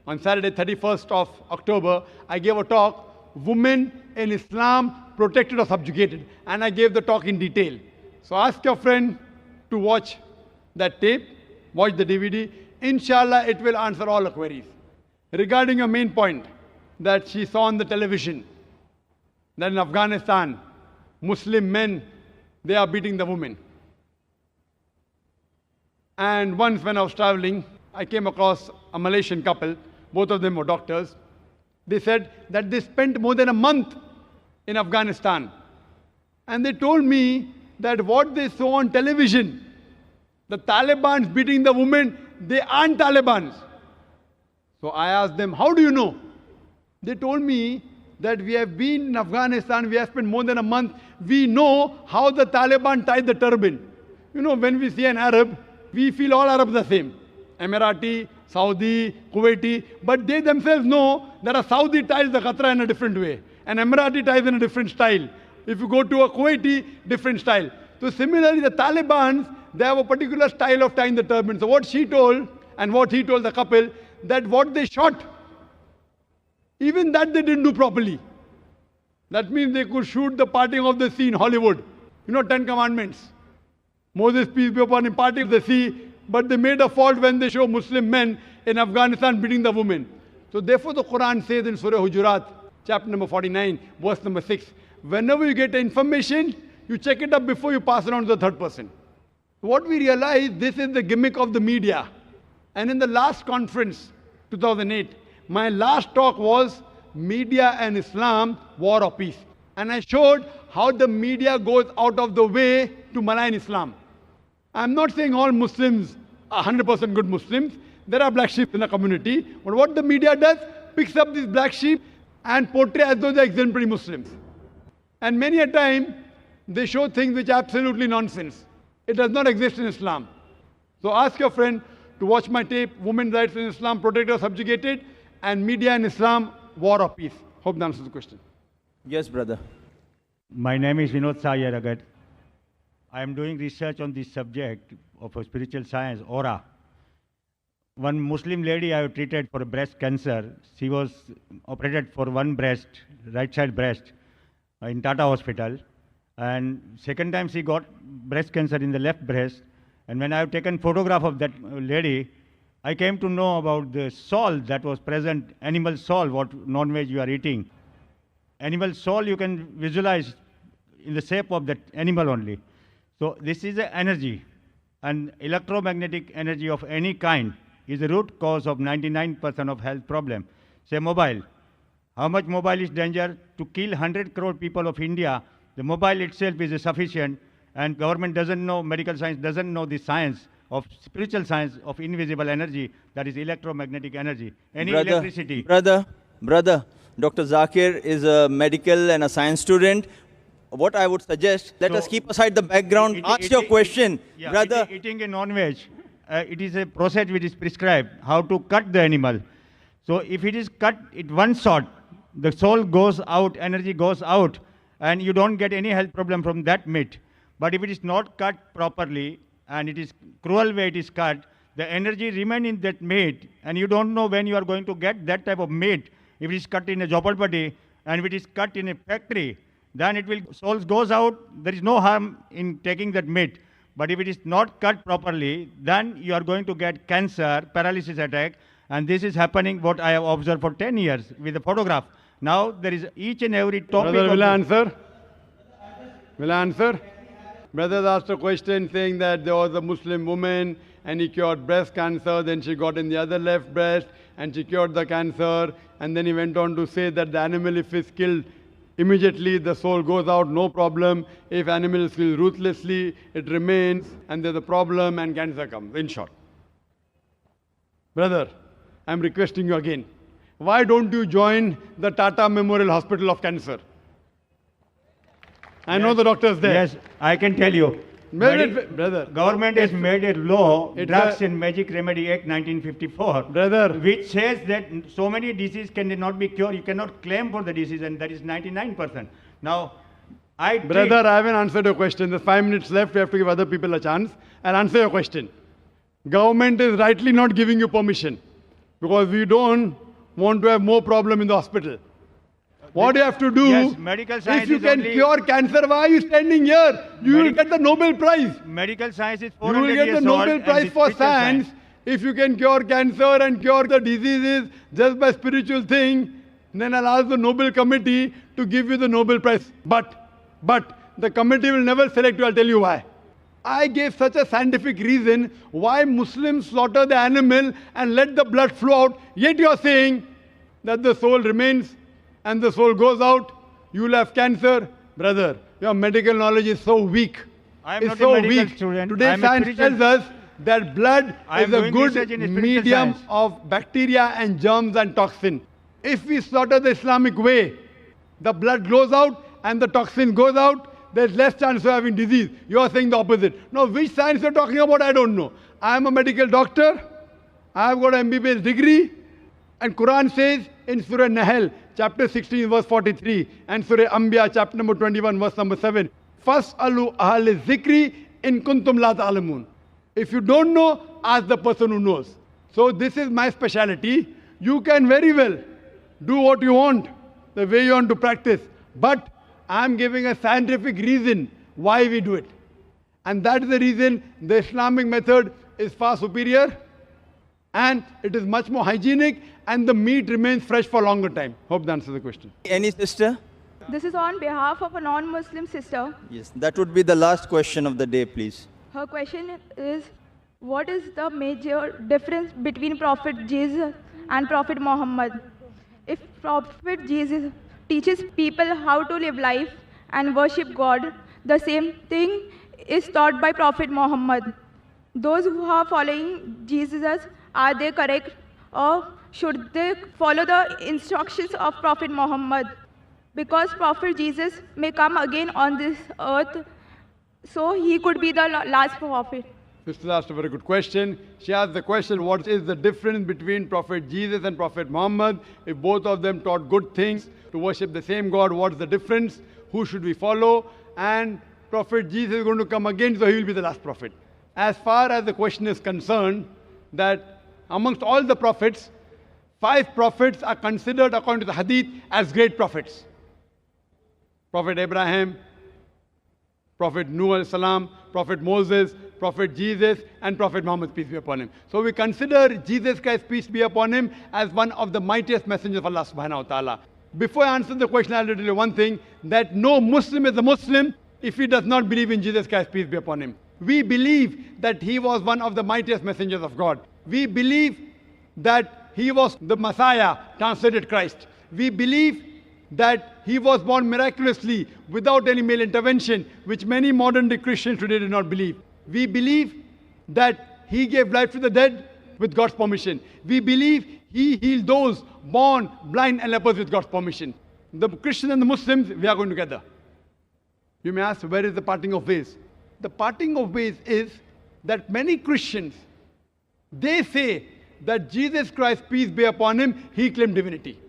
[SPEAKER 3] On Saturday, 31st of October, I gave a talk, Women in Islam Protected or Subjugated. And I gave the talk in detail. So ask your friend to watch that tape, watch the DVD. Inshallah, it will answer all the queries. Regarding your main point that she saw on the television, that in Afghanistan, Muslim men, they are beating the women. And once when I was traveling, I came across a Malaysian couple. Both of them were doctors. They said that they spent more than a month in Afghanistan. And they told me that what they saw on television, the Taliban's beating the women, they aren't Talibans. So I asked them, how do you know? They told me that we have been in Afghanistan, we have spent more than a month. We know how the Taliban tied the turban. When we see an Arab, we feel all Arabs the same. Emirati, Saudi, Kuwaiti, but they themselves know that a Saudi ties the Qatra in a different way. An Emirati ties in a different style. If you go to a Kuwaiti, different style. So similarly, the Taliban, they have a particular style of tying the turban. So what she told and what he told the couple, that what they shot, even that they didn't do properly. That means they could shoot the parting of the sea in Hollywood. 10 Commandments. Moses, peace be upon him, parting the sea, but they made a fault when they show Muslim men in Afghanistan beating the women. So therefore the Quran says in Surah Hujurat, chapter number 49, verse number 6, whenever you get information, you check it up before you pass it on to the third person. What we realize, this is the gimmick of the media. And in the last conference, 2008, my last talk was Media and Islam, War or Peace. And I showed how the media goes out of the way to malign Islam. I'm not saying all Muslims are 100% good Muslims. There are black sheep in the community. But what the media does, picks up these black sheep and portray as though they're exemplary Muslims. And many a time, they show things which are absolutely nonsense. It does not exist in Islam. So ask your friend to watch my tape, Women's Rights in Islam, Protected or Subjugated, and Media in Islam, War or Peace. Hope that answers the question.
[SPEAKER 1] Yes, brother.
[SPEAKER 2] My name is Vinod Sayaragat. I am doing research on this subject of a spiritual science, aura. One Muslim lady I have treated for breast cancer. She was operated for one breast, right side breast, in Tata Hospital. And second time she got breast cancer in the left breast. And when I have taken photograph of that lady, I came to know about the soul that was present, animal soul, what non-veg you are eating. Animal soul you can visualize in the shape of that animal only. So this is an energy. And electromagnetic energy of any kind is the root cause of 99% of health problem. Say mobile. How much mobile is danger? To kill 100 crore people of India, the mobile itself is sufficient, and government doesn't know, medical science doesn't know the science of spiritual science of invisible energy, that is electromagnetic energy. Any electricity.
[SPEAKER 1] Brother, Dr. Zakir is a medical and a science student. What I would suggest, let us keep aside the background. Ask your question, brother.
[SPEAKER 2] Eating a non-veg, it is a process which is prescribed, how to cut the animal. So if it is cut at one shot, the soul goes out, energy goes out, and you don't get any health problem from that meat. But if it is not cut properly, and it is cruel way it is cut, the energy remains in that meat, and you don't know when you are going to get that type of meat. If it is cut in a jhopalpatti, and if it is cut in a factory, then it will, soul goes out, there is no harm in taking that meat. But if it is not cut properly, then you are going to get cancer, paralysis attack, and this is happening what I have observed for 10 years with the photograph. Now there is each and every topic.
[SPEAKER 3] Brother, will I answer? Will I answer? Brother asked a question saying that there was a Muslim woman and he cured breast cancer, then she got in the other left breast and she cured the cancer, and then he went on to say that the animal, if it's killed immediately, the soul goes out, no problem. If animal is killed ruthlessly, it remains, and there's a problem and cancer comes, in short. Brother, I'm requesting you again. Why don't you join the Tata Memorial Hospital of Cancer? I know the doctors there.
[SPEAKER 2] Yes, I can tell you.
[SPEAKER 3] Brother,
[SPEAKER 2] government has made a law, Drugs and Magic Remedy Act 1954,
[SPEAKER 3] brother,
[SPEAKER 2] which says that so many diseases cannot be cured. You cannot claim for the disease, and that is 99%. Now,
[SPEAKER 3] brother, I haven't answered your question. There's 5 minutes left. We have to give other people a chance. I'll answer your question. Government is rightly not giving you permission because we don't want to have more problem in the hospital. What you have to do, if you can cure cancer, why are you standing here? You will get the Nobel Prize.
[SPEAKER 2] Medical science is 400
[SPEAKER 3] You will get the Nobel Prize for science if you can cure cancer and cure the diseases just by spiritual thing. Then I'll ask the Nobel Committee to give you the Nobel Prize. But the committee will never select you. I'll tell you why. I gave such a scientific reason why Muslims slaughter the animal and let the blood flow out. Yet you are saying that the soul remains and the soul goes out, you will have cancer. Brother, your medical knowledge is so weak.
[SPEAKER 2] It's so weak.
[SPEAKER 3] Today science tells us that blood is a good medium of bacteria and germs and toxin. If we slaughter the Islamic way, the blood goes out and the toxin goes out, there's less chance of having disease. You are saying the opposite. Now, which science you're talking about, I don't know. I am a medical doctor. I have got an MBBS degree. And Quran says in Surah Nahl, chapter 16, verse 43, and Surah Anbiya, chapter number 21, verse number 7, Fas'alu ahal zikri in kuntum la ta'lamun. If you don't know, ask the person who knows. So this is my speciality. You can very well do what you want, the way you want to practice. But I'm giving a scientific reason why we do it. And that is the reason the Islamic method is far superior. And it is much more hygienic, and the meat remains fresh for a longer time. Hope that answers the question.
[SPEAKER 1] Any sister?
[SPEAKER 20] This is on behalf of a non-Muslim sister.
[SPEAKER 1] Yes, that would be the last question of the day, please.
[SPEAKER 20] Her question is, what is the major difference between Prophet Jesus and Prophet Muhammad? If Prophet Jesus teaches people how to live life and worship God, the same thing is taught by Prophet Muhammad. Those who are following Jesus, are they correct, or should they follow the instructions of Prophet Muhammad? Because Prophet Jesus may come again on this earth, so he could be the last prophet.
[SPEAKER 3] Sister asked a very good question. She asked the question, what is the difference between Prophet Jesus and Prophet Muhammad? If both of them taught good things, to worship the same God, what's the difference? Who should we follow? And Prophet Jesus is going to come again, so he will be the last prophet. As far as the question is concerned, that amongst all the prophets, 5 prophets are considered, according to the hadith, as great prophets. Prophet Abraham, Prophet Nuh salam, Prophet Moses, Prophet Jesus, and Prophet Muhammad, peace be upon him. So we consider Jesus Christ, peace be upon him, as one of the mightiest messengers of Allah subhanahu wa ta'ala. Before I answer the question, I'll tell you one thing, that no Muslim is a Muslim if he does not believe in Jesus Christ, peace be upon him. We believe that he was one of the mightiest messengers of God. We believe that he was the Messiah, translated Christ. We believe that he was born miraculously without any male intervention, which many modern day Christians today do not believe. We believe that he gave life to the dead with God's permission. We believe he healed those born blind and lepers with God's permission. The Christians and the Muslims, we are going together. You may ask, where is the parting of ways? The parting of ways is that many Christians, they say that Jesus Christ, peace be upon him, he claimed divinity.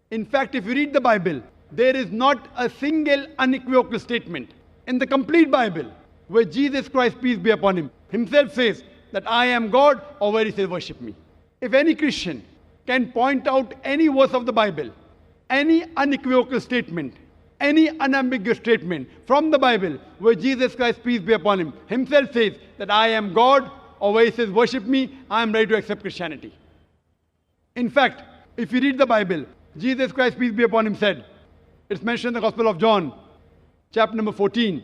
[SPEAKER 3] In fact, if you read the Bible, there is not a single unequivocal statement in the complete Bible where Jesus Christ, peace be upon him, himself says that I am God, or where he says worship me. If any Christian can point out any verse of the Bible, any unequivocal statement, any unambiguous statement from the Bible where Jesus Christ, peace be upon him, himself says that I am God, or where he says worship me, I am ready to accept Christianity. In fact, if you read the Bible, Jesus Christ, peace be upon him, said, it's mentioned in the Gospel of John, chapter number 14,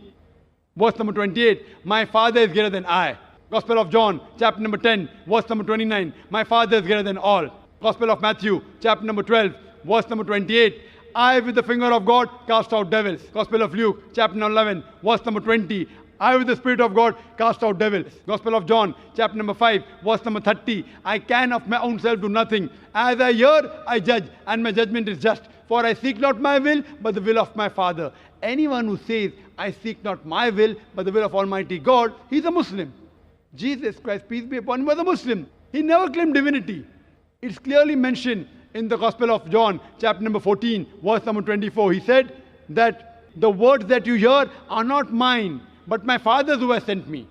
[SPEAKER 3] verse number 28, my Father is greater than I. Gospel of John, chapter number 10, verse number 29, my Father is greater than all. Gospel of Matthew, chapter number 12, verse number 28, I with the finger of God cast out devils. Gospel of Luke, chapter number 11, verse number 20, I with the Spirit of God cast out devils. Gospel of John, chapter number 5, verse number 30, I can of my own self do nothing. As I hear, I judge, and my judgment is just. For I seek not my will, but the will of my Father. Anyone who says, I seek not my will, but the will of Almighty God, he's a Muslim. Jesus Christ, peace be upon him, was a Muslim. He never claimed divinity. It's clearly mentioned in the Gospel of John, chapter number 14, verse number 24. He said that the words that you hear are not mine, but my Father's who has sent me.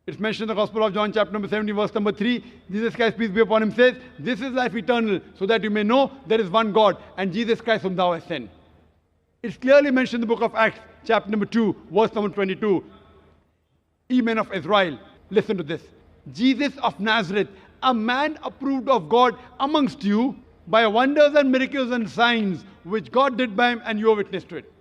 [SPEAKER 3] It's mentioned in the Gospel of John, chapter number 17, verse number 3. Jesus Christ, peace be upon him, says, this is life eternal, so that you may know there is one God, and Jesus Christ whom thou hast sent. It's clearly mentioned in the book of Acts, chapter number 2, verse number 22. Ye men of Israel, listen to this. Jesus of Nazareth, a man approved of God amongst you by wonders and miracles and signs which God did by him, and you are witness to it.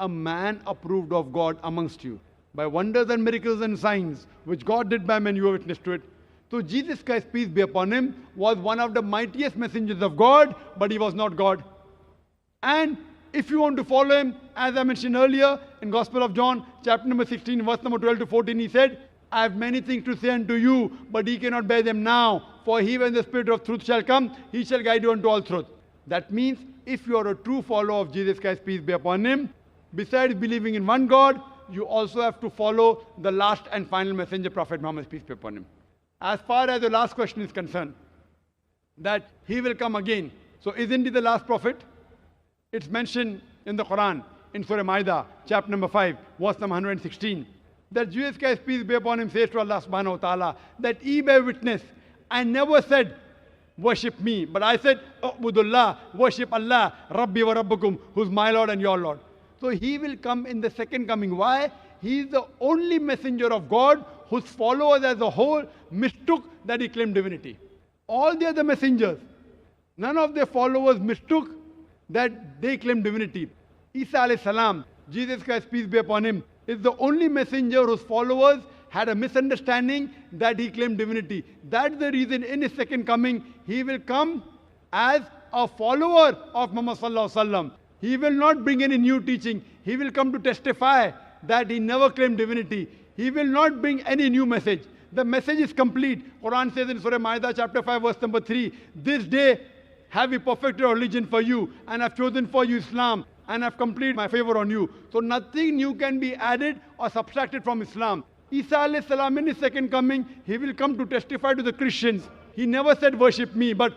[SPEAKER 3] A man approved of God amongst you by wonders and miracles and signs which God did by him, and you are witness to it. So Jesus Christ, peace be upon him, was one of the mightiest messengers of God, but he was not God. And if you want to follow him, as I mentioned earlier, in Gospel of John, chapter number 16, verse number 12 to 14, he said, I have many things to say unto you, but ye cannot bear them now. For he, when the Spirit of truth shall come, he shall guide you unto all truth. That means, if you are a true follower of Jesus Christ, peace be upon him, besides believing in one God, you also have to follow the last and final messenger, Prophet Muhammad, peace be upon him. As far as the last question is concerned, that he will come again. So isn't he the last prophet? It's mentioned in the Quran, in Surah Ma'idah, chapter number 5, verse number 116, that Jesus Christ, peace be upon him, says to Allah subhanahu wa ta'ala, that ye bear witness, I never said, worship me, but I said, U'budullah, worship Allah, Rabbi wa Rabbukum, who's my Lord and your Lord. So he will come in the second coming. Why? He is the only messenger of God whose followers as a whole mistook that he claimed divinity. All the other messengers, none of their followers mistook that they claimed divinity. Isa alayhi salam, Jesus Christ, peace be upon him, is the only messenger whose followers had a misunderstanding that he claimed divinity. That's the reason in his second coming, he will come as a follower of Muhammad sallallahu alaihi wasallam. He will not bring any new teaching. He will come to testify that he never claimed divinity. He will not bring any new message. The message is complete. Quran says in Surah Ma'idah chapter 5 verse number 3, this day have we perfected our religion for you, and have chosen for you Islam, and have completed my favor on you. So nothing new can be added or subtracted from Islam. Isa alayhi salam, in his second coming, he will come to testify to the Christians. He never said worship me, but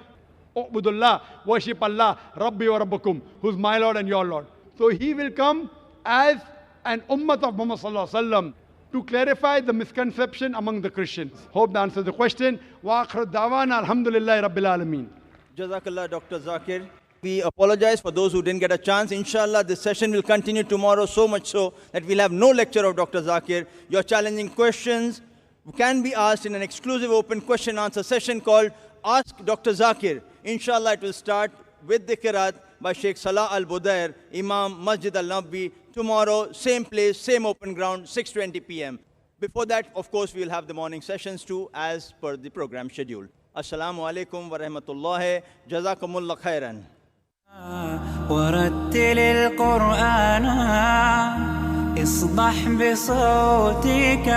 [SPEAKER 3] U'budullah, worship Allah, Rabbi wa Rabbukum, who's my Lord and your Lord. So he will come as an ummah of Muhammad sallallahu alaihi wasallam to clarify the misconception among the Christians. Hope that answers the question. Wa akhir da'wana alhamdulillahi rabbil alameen.
[SPEAKER 1] Jazakallah, Dr. Zakir. We apologize for those who didn't get a chance. Inshallah, this session will continue tomorrow, so much so that we'll have no lecture of Dr. Zakir. Your challenging questions can be asked in an exclusive open question answer session called Ask Dr. Zakir. Inshallah, it will start with the Qiraat by Sheikh Salah Al-Budair, Imam Masjid Al-Nabawi. Tomorrow, same place, same open ground, 6:20 p.m. Before that, of course, we will have the morning sessions too, as per the program schedule. Assalamu alaikum wa rahmatullahi. Jazakumullah khairan.
[SPEAKER 21] ورتل القرآن اصدح بصوتك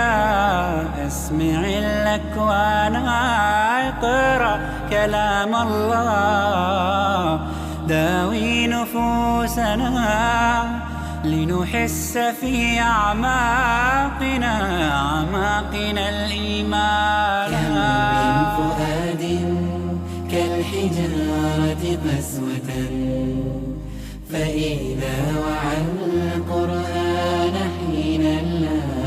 [SPEAKER 21] اسمع الأكوان اقرأ كلام الله داوي نفوسنا لنحس في أعماقنا الإيمان كم من فؤاد كالحجارة قسوة فإذا وعى القرآن حين الله